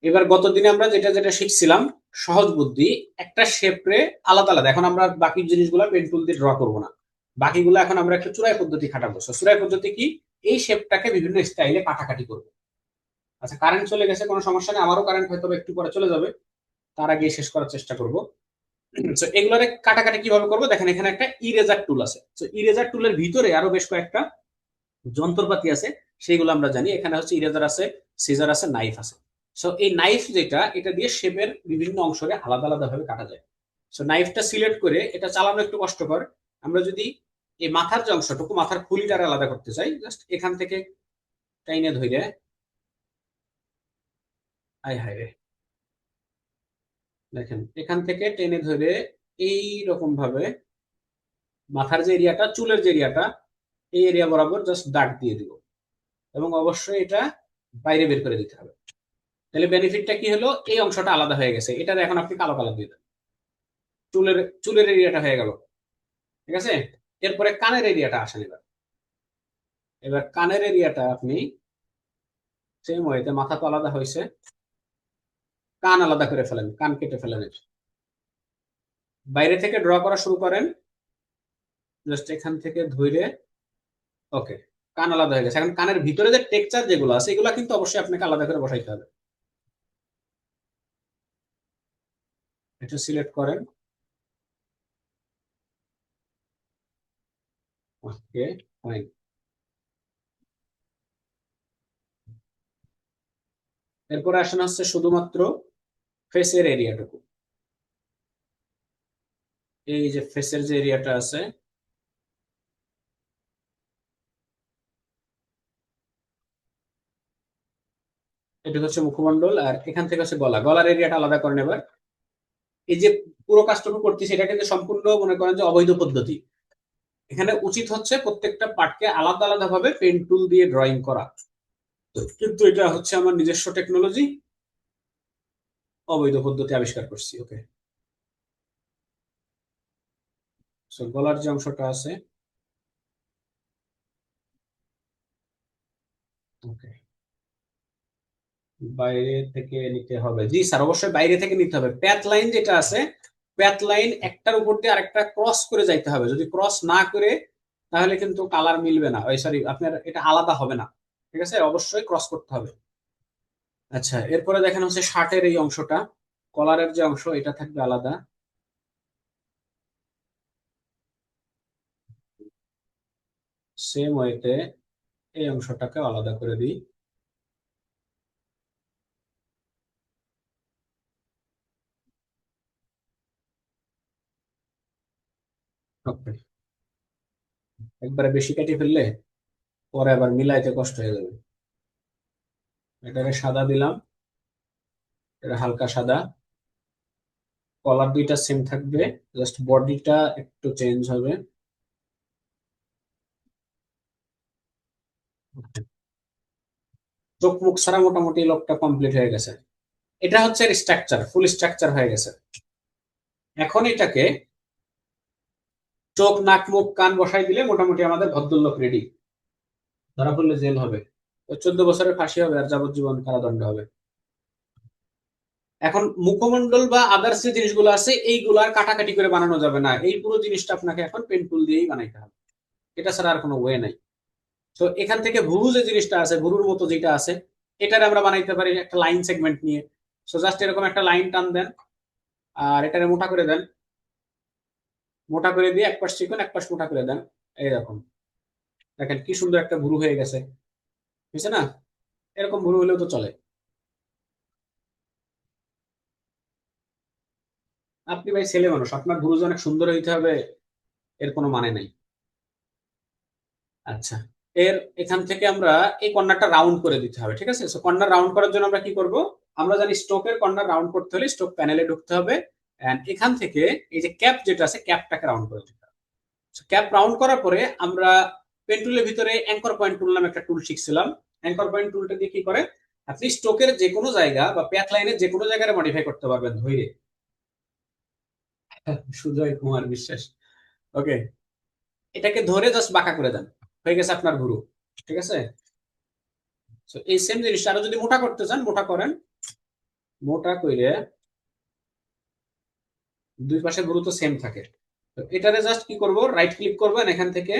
[SPEAKER 1] এবার গত দিনে আমরা যেটা যেটা শিখছিলাম সহজ বুদ্ধি, একটা শেপে আলাদা আলাদা, এখন আমরা বাকি জিনিসগুলো পেন টুল দিয়ে ড্র করবো না, বাকিগুলো এখন আমরা একটা চূড়াই পদ্ধতি খাটাবো। চূড়াই পদ্ধতি কি? এই শেপটাকে বিভিন্ন স্টাইলে কাটাকাটি করবো। আচ্ছা, কারেন্ট চলে গেছে, কোনো সমস্যা নেই, আমারও কারেন্ট হয়তো একটু পরে চলে যাবে, তার আগে শেষ করার চেষ্টা করবো। তো এগুলোর কাটাকাটি কিভাবে করবো দেখেন, এখানে একটা ইরেজার টুল আছে। তো ইরেজার টুলের ভিতরে আরো বেশ কয়েকটা যন্ত্রপাতি আছে, সেগুলো আমরা জানি। এখানে হচ্ছে ইরেজার আছে, সিজার আছে, নাইফ আছে। সো এই নাইফ যেটা, এটা দিয়ে শেপের বিভিন্ন অংশকে আলাদা আলাদা ভাবে কাটা যায়। সো নাইফটা সিলেক্ট করে, এটা চালানো একটু কষ্টকর, আমরা যদি এই মাথার যে অংশটুকু, মাথার খুলিটা আলাদা করতে চাই, জাস্ট এখান থেকে টাইনে ধরে, আয় হায় রে, দেখেন এখান থেকে টেনে ধরে এই রকম ভাবে মাথার যে এরিয়াটা, চুলের যে এরিয়াটা, এই এরিয়া বরাবর জাস্ট দাগ দিয়ে দিব, এবং অবশ্যই এটা বাইরে বের করে দিতে হবে। তাহলে বেনিফিটটা কি হলো, এই অংশটা আলাদা হয়ে গেছে, এটার এখন আপনি কালো কালার দিয়ে দেন, চুলের চুলের এরিয়াটা হয়ে গেল। ঠিক আছে, এরপরে কানের এরিয়াটা আসেন। এবার এবার কানের এরিয়াটা আপনি সেম ওয়েতে, মাথা তো আলাদা হয়েছে, কান আলাদা করে ফেলেন, কান কেটে ফেলেন, বাইরে থেকে ড্র করা শুরু করেন, জাস্ট এখান থেকে ধরে, ওকে, কান আলাদা হয়ে গেছে। এখন কানের ভিতরে যে টেক্সচার যেগুলো আছে, এগুলো কিন্তু অবশ্যই আপনাকে আলাদা করে বসাইতে হবে। এটা সিলেক্ট করেন, ওকে, ফাইন। এরপরে আসেন হচ্ছে শুধুমাত্র ফেসের এরিয়াটুকু, এই যে ফেসের যে এরিয়াটা আছে, এটা হচ্ছে মুখমণ্ডল, আর এখান থেকে হচ্ছে গলা, গলার এরিয়াটা আলাদা করেন। এবার এই যে পুরো কাজটুকু করতেছি, এটা কিন্তু সম্পূর্ণ মনে করেন যে অবৈধ পদ্ধতি। এখানে উচিত হচ্ছে প্রত্যেকটা পার্টকে আলাদা আলাদা ভাবে পেন টুল দিয়ে ড্রয়িং করা, কিন্তু এটা হচ্ছে আমার নিজস্ব টেকনোলজি, অবৈধ পদ্ধতি আবিষ্কার করছি। ওকে, সো গলার যে অংশটা আছে, ওকে, বাইরে থেকে নিতে হবে। জি স্যার, অবশ্যই বাইরে থেকে নিতে হবে। প্যাথ লাইন যেটা আছে, প্যাথ লাইন একটার উপর দিয়ে আরেকটা ক্রস করে যাইতে হবে, যদি ক্রস না করে তাহলে কিন্তু কালার মিলবে না, ওই সরি, আপনার এটা আলাদা হবে না। ঠিক আছে, অবশ্যই ক্রস করতে হবে। আচ্ছা, এরপরে দেখেন হচ্ছে শার্টের এই অংশটা, কলারের যে অংশ, এটা থাকবে আলাদা। সেম ওয়েতে এই অংশটাকে আলাদা করে দিই। ওকে, একবারে বেশি কেটে ফেললে পরে আবার মিলাইতে কষ্ট হয়ে যাবে। এটাকে সাদা দিলাম, এটা হালকা সাদা, কলার দুইটা সেম থাকবে, জাস্ট বডিটা একটু চেঞ্জ হবে। চোখ মুখ ছাড়া মোটামুটি লোকটা কমপ্লিট হয়ে গেছে। এটা হচ্ছে স্ট্রাকচার, ফুল স্ট্রাকচার হয়ে গেছে। এখন এটাকে চোখ, নাক, মুখ, কান বসাই দিলে মোটামুটি আমাদের ভদ্রলোক রেডি। ধরা পড়লে জেল হবে, 14 বছরের ফাঁসি হবে, আর যাবজ্জীবন কারাদণ্ড হবে। এখন মুখমণ্ডল বা আদার্স যে জিনিসগুলো আছে, এইগুলো আর কাটাকাটি করে বানানো যাবে না, এই পুরো জিনিসটা আপনাকে এখন পেন টুল দিয়েই বানাইতে হবে। এটা ছাড়া আর কোনো ওয়ে নাই। তো এখান থেকে ভুরু যে জিনিসটা আছে, ভুরুর মতো যেটা আছে, এটারে আমরা বানাইতে পারি একটা লাইন সেগমেন্ট নিয়ে। সো জাস্ট এরকম একটা লাইন টান দেন, আর এটারে মোটা করে দেন, মোটা করে দিয়ে এক পাশ চিকন এক পাশ মোটা করে দেন, এইরকম। দেখেন কি সুন্দর একটা ভুরু হয়ে গেছে, বুঝছে না? এরকম ভুরু হলেও তো চলে। আপনি ভাই ছেলে মানুষ, আপনার ভুরু যে অনেক সুন্দর হইতে হবে এর কোনো মানে নাই। আচ্ছা, এখান থেকে আমরা এই কর্নারটা রাউন্ড করে দিতে হবে, ঠিক আছে? সো কর্নার রাউন্ড করার জন্য আমরা কি করব? আমরা জানি স্ট্রোকের কর্নার রাউন্ড করতে হলে স্ট্রোক প্যানেলে ঢুকতে হবে, এন্ড এখান থেকে এই যে ক্যাপ যেটা আছে ক্যাপটাকে রাউন্ড করে দিতে হবে। ক্যাপ রাউন্ড করার পরে আমরা পেন টুলের ভিতরে অ্যাঙ্কর পয়েন্ট টুল নামে একটা টুল শিখছিলাম। অ্যাঙ্কর পয়েন্ট টুলটা দিয়ে কি করে, আপনি স্ট্রোকের যে কোনো জায়গা বা প্যাথ লাইনের যে কোনো জায়গায় মডিফাই করতে পারবেন ধরে। সুজয় কুমার বিশ্বাস, ওকে। এটাকে ধরে জাস্ট বাঁকা করে দেন, হয়ে গেছে আপনার ভুরু, ঠিক আছে? So, এই সেম জিনিসটা আরো যদি মোটা করতে চান মোটা করেন, মোটা কইরে দুই পাশে ভুরু তো সেম থাকে। তো এটারে জাস্ট কি করব, রাইট ক্লিক করবেন, এখান থেকে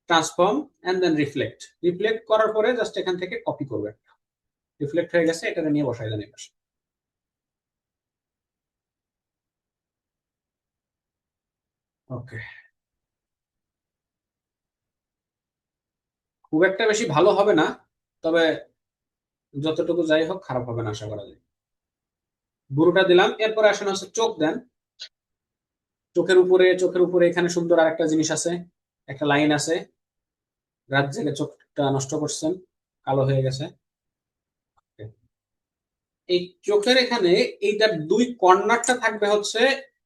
[SPEAKER 1] transform and then reflect. Reflect করার পরে জাস্ট এখান থেকে কপি করবেন, রিফ্লেক্ট হয়ে গেছে, এটারে নিয়ে বসাই দেন এই পাশে। ওকে, খুব একটা বেশি ভালো হবে না, তবে যতটুকু যাই হোক খারাপ হবে না আশা করা যায়। ভুরুটা দিলাম, এরপরে আসেন হচ্ছে চোখ দেন। চোখের উপরে এখানে সুন্দর আর একটা জিনিস আছে, একটা লাইন আছে, রাত জেগে চোখটা নষ্ট করছেন, কালো হয়ে গেছে। এই চোখের এখানে এইটার দুই কর্নারটা থাকবে হচ্ছে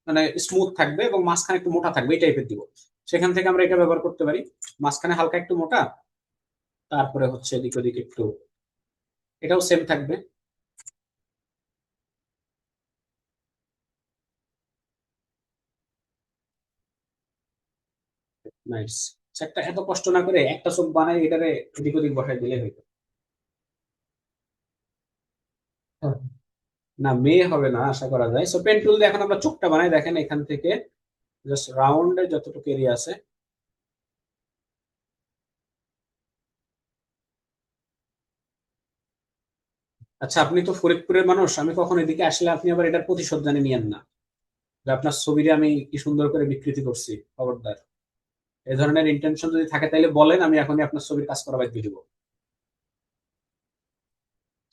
[SPEAKER 1] মানে স্মুথ থাকবে এবং মাঝখানে একটু মোটা থাকবে, এই টাইপের দিব। সেখান থেকে আমরা এটা ব্যবহার করতে পারি, মাঝখানে হালকা একটু মোটা, তারপরে হচ্ছে এদিক ওদিক একটু, এটাও সেম থাকবে। নাইস। একটা এত কষ্ট না করে একটা চোখ বানাই এটারে এদিক ওদিক বসাই দিলে হইতো। না, মেয়ে হবে না আশা করা যায়। সো পেন টুল দিয়ে এখন আমরা চোখটা বানাই, দেখেন এখান থেকে জাস্ট রাউন্ডে যতটুকু এরিয়া আছে। আচ্ছা, আপনি তো ফরিদপুরের মানুষ, আমি কখন এদিকে আসলে আপনি আবার এটার প্রতিশোধ জানি নিয়েন না, যে আপনার ছবিটা আমি কি সুন্দর করে বিকৃতি করছি। খবরদার, এই ধরনের ইন্টেনশন যদি থাকে তাহলে বলেন, আমি এখনই আপনার ছবির কাজ করা বাদ দিয়ে দিব।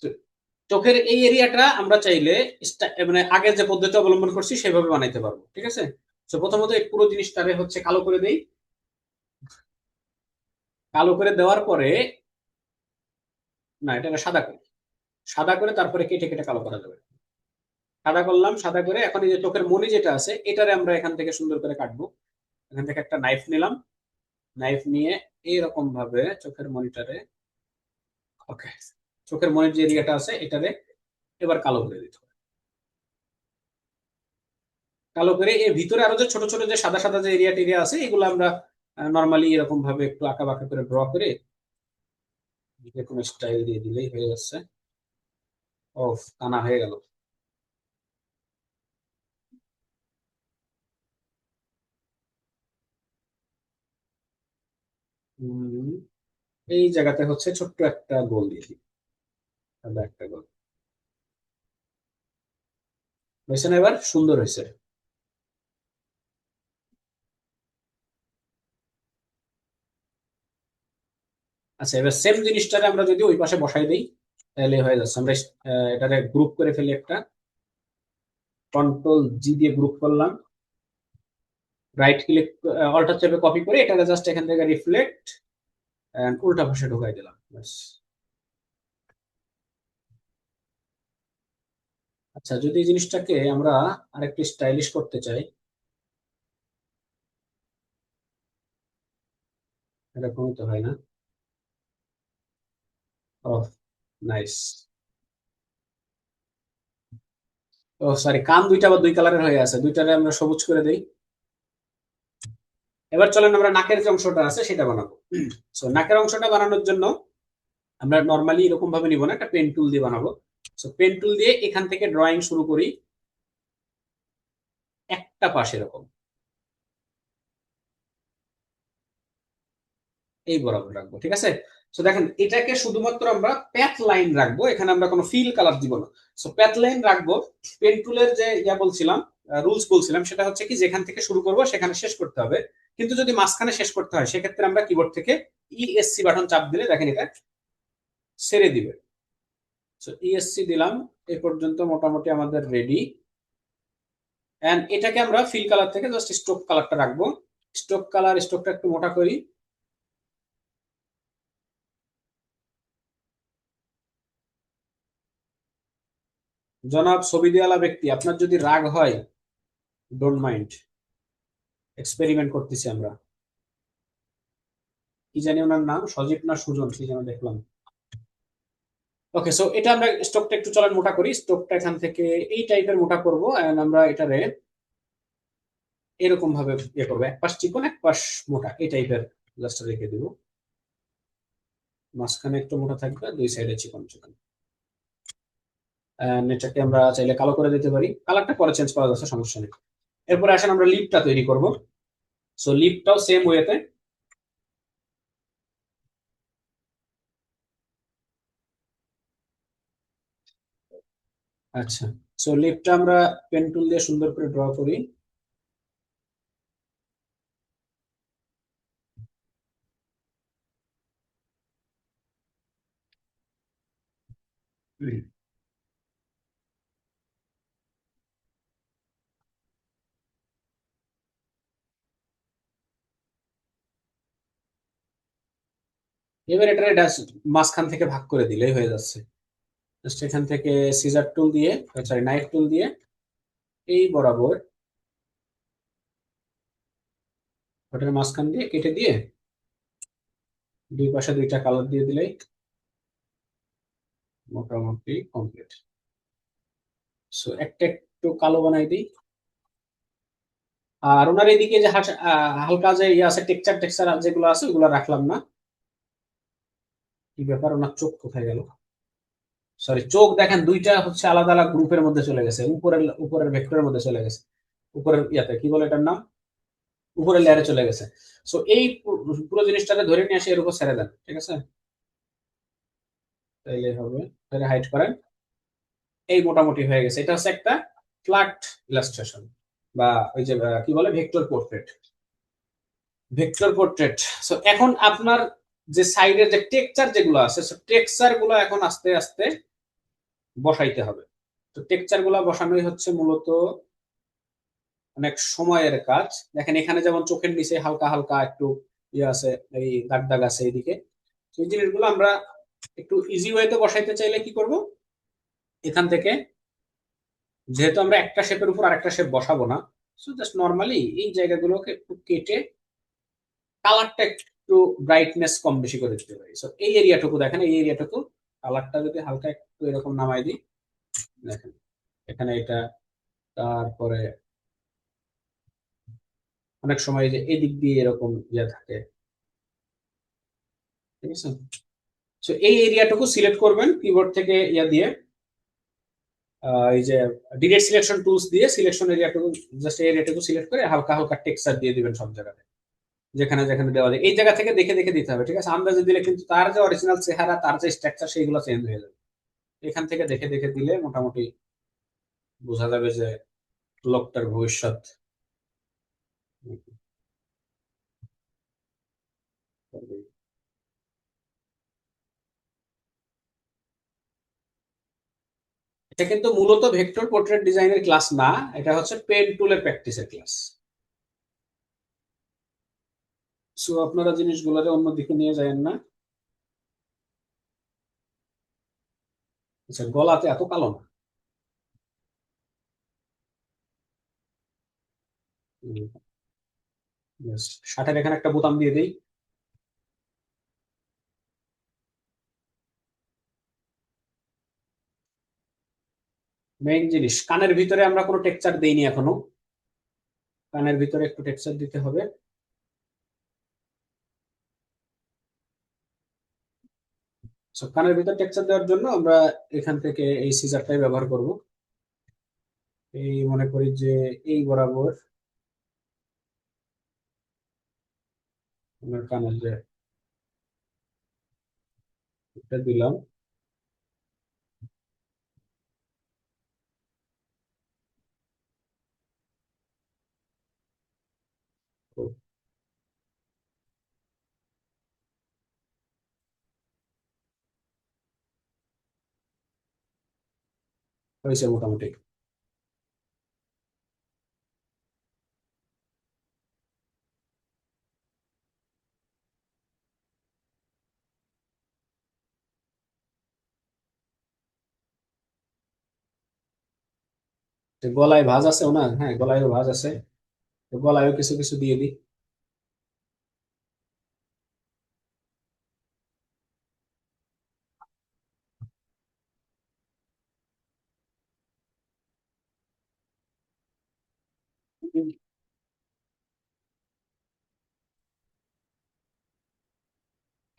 [SPEAKER 1] তো চোখের এই এরিয়াটা আমরা চাইলে মানে আগের যে পদ্ধতি অবলম্বন করছি সেভাবে বানাইতে পারবো, ঠিক আছে? তো প্রথমত এই পুরো জিনিসটারে হচ্ছে কালো করে দেই। কালো করে দেওয়ার পরে, না এটা সাদা করি, সাদা করে তারপরে কেটে কেটে কালো করা যাবে। সাদা করলাম, সাদা করে এখন এই যে চোখের মনি যেটা আছে এটারে আমরা এখান থেকে সুন্দর করে কাটবো। এখান থেকে একটা নাইফ নিলাম, নাইফ নিয়ে এইরকম ভাবে চোখের মনিটারে, ওকে, চোখের মনির যে এরিয়াটা আছে এটারে এবার কালো করে দিতে হবে। কালো করে এর ভিতরে আরো যে ছোট ছোট যে সাদা সাদা যে এরিয়া টেরিয়া আছে এগুলো আমরা নর্মালি এরকম ভাবে একটু আঁকা বাঁকা করে ড্র করে যে কোনো স্টাইল দিয়ে দিলেই হয়ে যাচ্ছে। ও, কানা হয়ে গেল। উম, এই জায়গাতে হচ্ছে ছোট্ট একটা গোল দিয়ে দিই, সাদা একটা গোল। হয়েছে না? এবার সুন্দর হয়েছে। আচ্ছা, এবার সেম জিনিসটারে আমরা যদি ওই পাশে বসাই দিই তাহলে হয়ে যাচ্ছে। আমরা এটারে গ্রুপ করে ফেলি, একটা কন্ট্রোল জি দিয়ে গ্রুপ করলাম, রাইট ক্লিক অল্টার চেপে কপি করে এটাকে জাস্ট এখান থেকে রিফ্লেক্ট এন্ড উল্টা পাশে ঢুকাই দিলাম, ব্যাস। আচ্ছা, যদি এই জিনিসটাকে আমরা আরেকটু স্টাইলিশ করতে চাই, এরকমই তো হয় না? ও, নাইস। ও সরি, কান দুইটা বা দুই কালারের হয়ে আছে, দুইটারে আমরা সবুজ করে দেই। এবার চলেন আমরা নাকের যে অংশটা আছে সেটা বানাবো। সো নাকের অংশটা বানানোর জন্য আমরা নর্মালি এরকম ভাবে নিব না, একটা পেন টুল দিয়ে বানাবো। সো পেন টুল দিয়ে এখান থেকে ড্রয়িং শুরু করি, একটা পাশ এরকম, এই বরাবর রাখবো, ঠিক আছে। সো দেখেন এটাকে শুধুমাত্র আমরা প্যাথ লাইন রাখবো, এখানে আমরা কোনো ফিল কালার দিব না। সো প্যাথ লাইন রাখবো। পেন টুলের যে বলছিলাম, রুলস বলছিলাম, সেটা হচ্ছে কি যেখান থেকে শুরু করব সেখানে শেষ করতে হবে। কিন্তু যদি মাঝখানে শেষ করতে হয় সেক্ষেত্রে আমরা কিবোর্ড থেকে ইএসসি বাটন চাপ দিলে দেখেন এটা ছেড়ে দিবে। সো ইএসসি দিলাম, এই পর্যন্ত মোটামুটি আমাদের রেডি। এন্ড এটাকে আমরা ফিল কালার থেকে জাস্ট স্ট্রোক কালারটা রাখবো। স্ট্রোকটা একটু মোটা করি। জনাব ছবি দেওয়ালা ব্যক্তি, আপনার যদি রাগ হয় ডোন্ট মাইন্ড, এক্সপেরিমেন্ট করতেছি আমরা। কি জানি ওনার নাম, সজীব না সুজন কি যেন দেখলাম। ওকে, সো এটা আমরা স্ট্রোকটা একটু চলেন মোটা করি। স্ট্রোকটা এখান থেকে এই টাইপের মোটা করবো এন্ড আমরা এটারে এরকম ভাবে ইয়ে করবো, এক পাশ চিকন এক পাশ মোটা, এই টাইপের জাস্ট রেখে দিব। মাঝখানে একটু মোটা থাকবে, দুই সাইডে চিকন চিকন। এটাকে আমরা চাইলে কালো করে দিতে পারি, কালারটা পরে চেঞ্জ করা যাচ্ছে, সমস্যা নেই। এরপরে আসেন আমরা লিপটা তৈরি করব। সো লিপটাও সেম ওয়েতে। আচ্ছা, সো লিপটা আমরা পেন টুল দিয়ে সুন্দর করে ড্র করি। এবার এটা মাঝখান থেকে ভাগ করে দিলেই হয়ে যাচ্ছে। জাস্ট এখান থেকে সিজার টুল দিয়ে, সরি নাইফ টুল দিয়ে এই বরাবর ওটার মাঝখান দিয়ে কেটে দিয়ে দুই পাশে দুইটা কালার দিয়ে দিলেই মোটামুটি কমপ্লিট। সো একটা একটু কালো বানাই দিই। আর ওনার এদিকে যে হালকা যে ইয়ে আছে, টেক্সচার যেগুলো আছে ওগুলো রাখলাম না। কি ব্যাপার, ওনার চোখ কোথায় গেল? সরি, চোখ দেখেন দুইটা হচ্ছে আলাদা আলাদা গ্রুপের মধ্যে চলে গেছে, উপরের ভেক্টরের মধ্যে চলে গেছে, উপরের ইয়াতে কি বলে এটার নাম, উপরের লেয়ারে চলে গেছে। সো এই পুরো জিনিসটাকে ধরে নিয়ে এসে এর উপর ছেড়ে দেন, ঠিক আছে, তাইলে হবে। হাইড করেন, এই মোটামুটি হয়ে গেছে। এটা হচ্ছে একটা ফ্ল্যাট ইলাস্ট্রেশন বা ওই যে কি বলে ভেক্টর পোর্ট্রেট। সো এখন আপনার যে সাইডের যে টেক্সচার যেগুলো আছে, টেক্সচার গুলো এখন আস্তে আস্তে বসাইতে হবে। তো টেক্সচার গুলা বসানোই হচ্ছে মূলত অনেক সময়ের কাজ। দেখেন এখানে যেমন চোখের নিচে হালকা হালকা একটু ইয়ে আছে, এই দাগ দাগ আছে এইদিকে। সেই জিনিসগুলো আমরা একটু ইজি ওয়েতে বসাইতে চাইলে কি করব, এখান থেকে যেহেতু আমরা একটা শেপের উপর আরেকটা শেপ বসাবো না, সো জাস্ট নর্মালি এই জায়গাগুলোকে একটু কেটে কালারটা একটু ব্রাইটনেস কম বেশি করে দিতে পারি। সো এই এরিয়াটুকু দেখেন, এই এরিয়াটুকু কালারটা যদি হালকা একটু এরকম নামাই দিই, দেখেন এখানে এটা, তারপরে অনেক সময় যে এদিক দিয়ে এরকম ইয়ে থাকে, ঠিক আছে। সো এই এরিয়াটুকু সিলেক্ট করবেন কিবোর্ড থেকে ইয়া দিয়ে, এই যে ডিরেক্ট সিলেকশন টুলস দিয়ে সিলেকশন এরিয়াটুকু, জাস্ট এই এরিয়াটুকু সিলেক্ট করে হালকা হালকা টেক্সচার দিয়ে দিবেন সব জায়গায়, যেখানে যেখানে দেওয়া যায়। এই জায়গা থেকে দেখে দেখে দিতে হবে, ঠিক আছে। আন্দাজে দিলে কিন্তু তার যে অরিজিনাল চেহারা, তার যে স্ট্রাকচার, সেইগুলো চেঞ্জ হয়ে যাবে। এখান থেকে দেখে দেখে দিলে মোটামুটি বোঝা যাবে যে লোকটার ভবিষ্যৎ। এটা কিন্তু মূলত ভেক্টর পোর্ট্রেট ডিজাইনের ক্লাস না, এটা হচ্ছে পেন টুলের প্র্যাকটিসের ক্লাস। সো আপনারা জিনিসগুলোরে অন্যদিকে নিয়ে যাবেন না। আচ্ছা, গলাতে এত কালো না। শার্টের এখানে একটা বোতাম দিয়ে দেই। মেইন জিনিস, কানের ভিতরে আমরা কোনো টেক্সচার দেইনি এখনো, কানের ভিতরে একটু টেক্সচার দিতে হবে। সো কানের ভিতরে টেক্সচার দেওয়ার জন্য আমরা এখান থেকে এই সিজারটাই ব্যবহার করব। এই মনে করি যে এই বরাবর আমার কানের যে এটা দিলাম। হয়েছে মোটামুটি। তো গলায় ভাঁজ আছে ওনার, হ্যাঁ গলায়ও ভাঁজ আছে, তো গলায়ও কিছু কিছু দিয়ে দিই।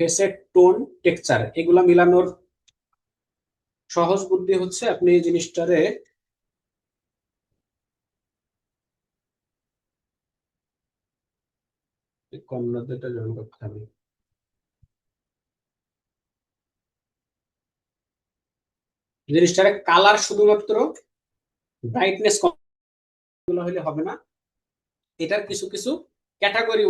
[SPEAKER 1] ফেসের টোন, টেক্সচার এগুলা মিলানোর সহজ বুদ্ধি হচ্ছে আপনি এই জিনিসটারে কর্ণারটা জয়েন করতে হবে। জিনিসটারে কালার শুধুমাত্র ব্রাইটনেস গুলো হলে হবে না, এটার কিছু কিছু ক্যাটাগরি,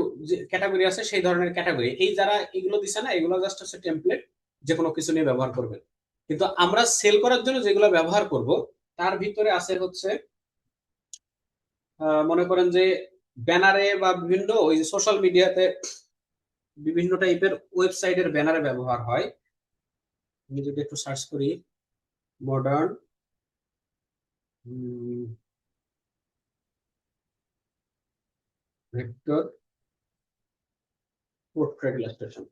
[SPEAKER 1] ক্যাটাগরি আছে, সেই ধরনের ক্যাটাগরি। এই যারা এগুলো দিছে না, এগুলো জাস্ট হচ্ছে টেমপ্লেট, যে কোনো কিছু নিয়ে ব্যবহার করবেন। কিন্তু আমরা সেল করার জন্য যেগুলো ব্যবহার করব তার ভিতরে আছে হচ্ছে মনে করেন যে ব্যানারে বা বিভিন্ন ওই যে সোশ্যাল মিডিয়াতে বিভিন্ন টাইপের ওয়েবসাইটের ব্যানারে ব্যবহার হয়। আমি যদি একটু সার্চ করি modern vector portrait illustration,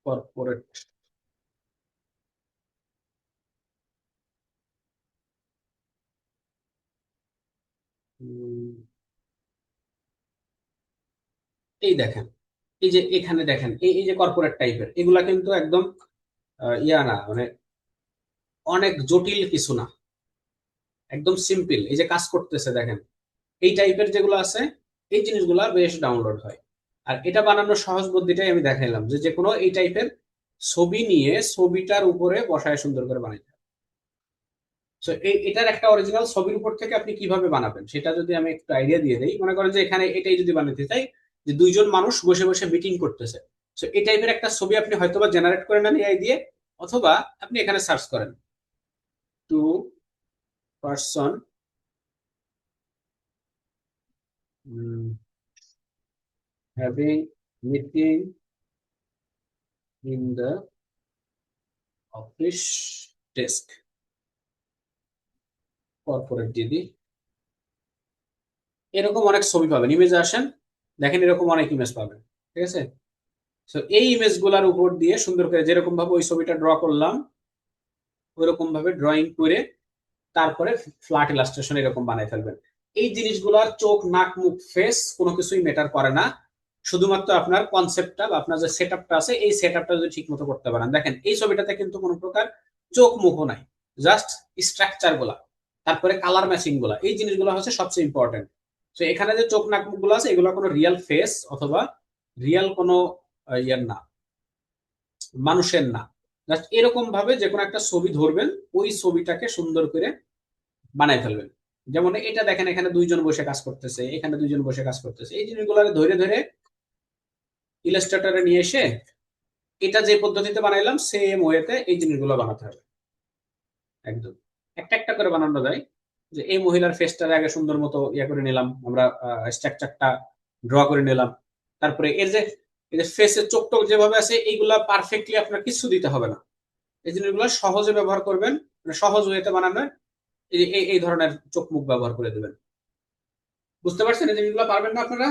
[SPEAKER 1] corporate, এই দেখেন, এই যে এখানে দেখেন এই যে কর্পোরেট টাইপের, এগুলা কিন্তু একদম ইয়া না, মানে অনেক জটিল কিছু না, একদম সিম্পল। এই যে কাজ করতেছে দেখেন, এই টাইপের যেগুলো আছে এই জিনিসগুলা বেশ ডাউনলোড হয়। আর এটা বানানোর সহজ বুদ্ধিটাই আমি দেখাইলাম, যে যে কোনো এই টাইপের ছবি নিয়ে ছবিটার উপরে বসায় সুন্দর করে বানাইতে হবে। তো এটার একটা অরিজিনাল ছবির উপর থেকে আপনি কিভাবে বানাবেন সেটা যদি আমি একটু আইডিয়া দিয়ে দিই। মনে করেন যে এখানে এটাই যদি বানাতে চাই, যে দুইজন মানুষ বসে বসে মিটিং করতেছে, তো এই টাইপের একটা ছবি আপনি হয়তোবা জেনারেট করে নেন এআই দিয়ে, অথবা আপনি এখানে সার্চ করেন two person having meeting in the office desk, corporate দিয়ে দিই। এরকম অনেক ছবি পাবেন, ইমেজে আসেন, দেখেন এরকম অনেক ইমেজ পাবেন, ঠিক আছে। তো এই ইমেজ গুলার উপর দিয়ে সুন্দর করে যেরকম ভাবে ওই ছবিটা ড্র করলাম ওইরকম ভাবে ড্রয়িং করে তারপরে ফ্ল্যাট ইলাস্ট্রেশন এরকম বানাই ফেলবেন। এই জিনিসগুলোর চোখ, নাক, মুখ, ফেস কোনো কিছুই ম্যাটার করে না, শুধুমাত্র আপনার কনসেপ্টটা বা আপনার যে সেটআপটা আছে এই সেটআপটা যদি ঠিক মতো করতে পারেন। দেখেন এই ছবিটাতে কিন্তু কোনো প্রকার চোখ মুখও নাই, জাস্ট স্ট্রাকচার গুলা, তারপরে কালার ম্যাচিং গুলা, এই জিনিসগুলো হচ্ছে সবচেয়ে ইম্পর্টেন্ট। তো এখানে যে চোখ, নাক, মুখ গুলো আছে এগুলো কোনো রিয়েল ফেস অথবা রিয়েল কোনো ইয়ের না, মানুষের না। জাস্ট এরকম ভাবে যে কোনো একটা ছবি ধরবেন, ওই ছবিটাকে সুন্দর করে বানাই ফেলবেন। যেমন এটা দেখেন, এখানে দুইজন বসে কাজ করতেছে, এখানে দুইজন বসে কাজ করতেছে, এই জিনিসগুলো ধরে ধরে ইলাস্ট্রেটরে নিয়ে এসে এটা যে পদ্ধতিতে বানাইলাম সেম ওয়েতে এই জিনিসগুলো বানাতে হবে। একদম একটা একটা করে বানানো যায়। যে এই মহিলার ফেসটা আগে সুন্দর মতো ইয়া করে নিলাম আমরা, স্ট্রাকচারটা ড্র করে নিলাম। তারপরে এই যে ফেসের চোখ টোক যেভাবে আছে এইগুলা পারফেক্টলি আপনার কিছু দিতে হবে না, এই জিনিসগুলো সহজে ব্যবহার করবেন, মানে সহজ ওয়েতে বানানো। এই ধরনের চোখ মুখ ব্যবহার করে দেবেন। বুঝতে পারছেন এই জিনিসগুলো পারবেন না আপনারা?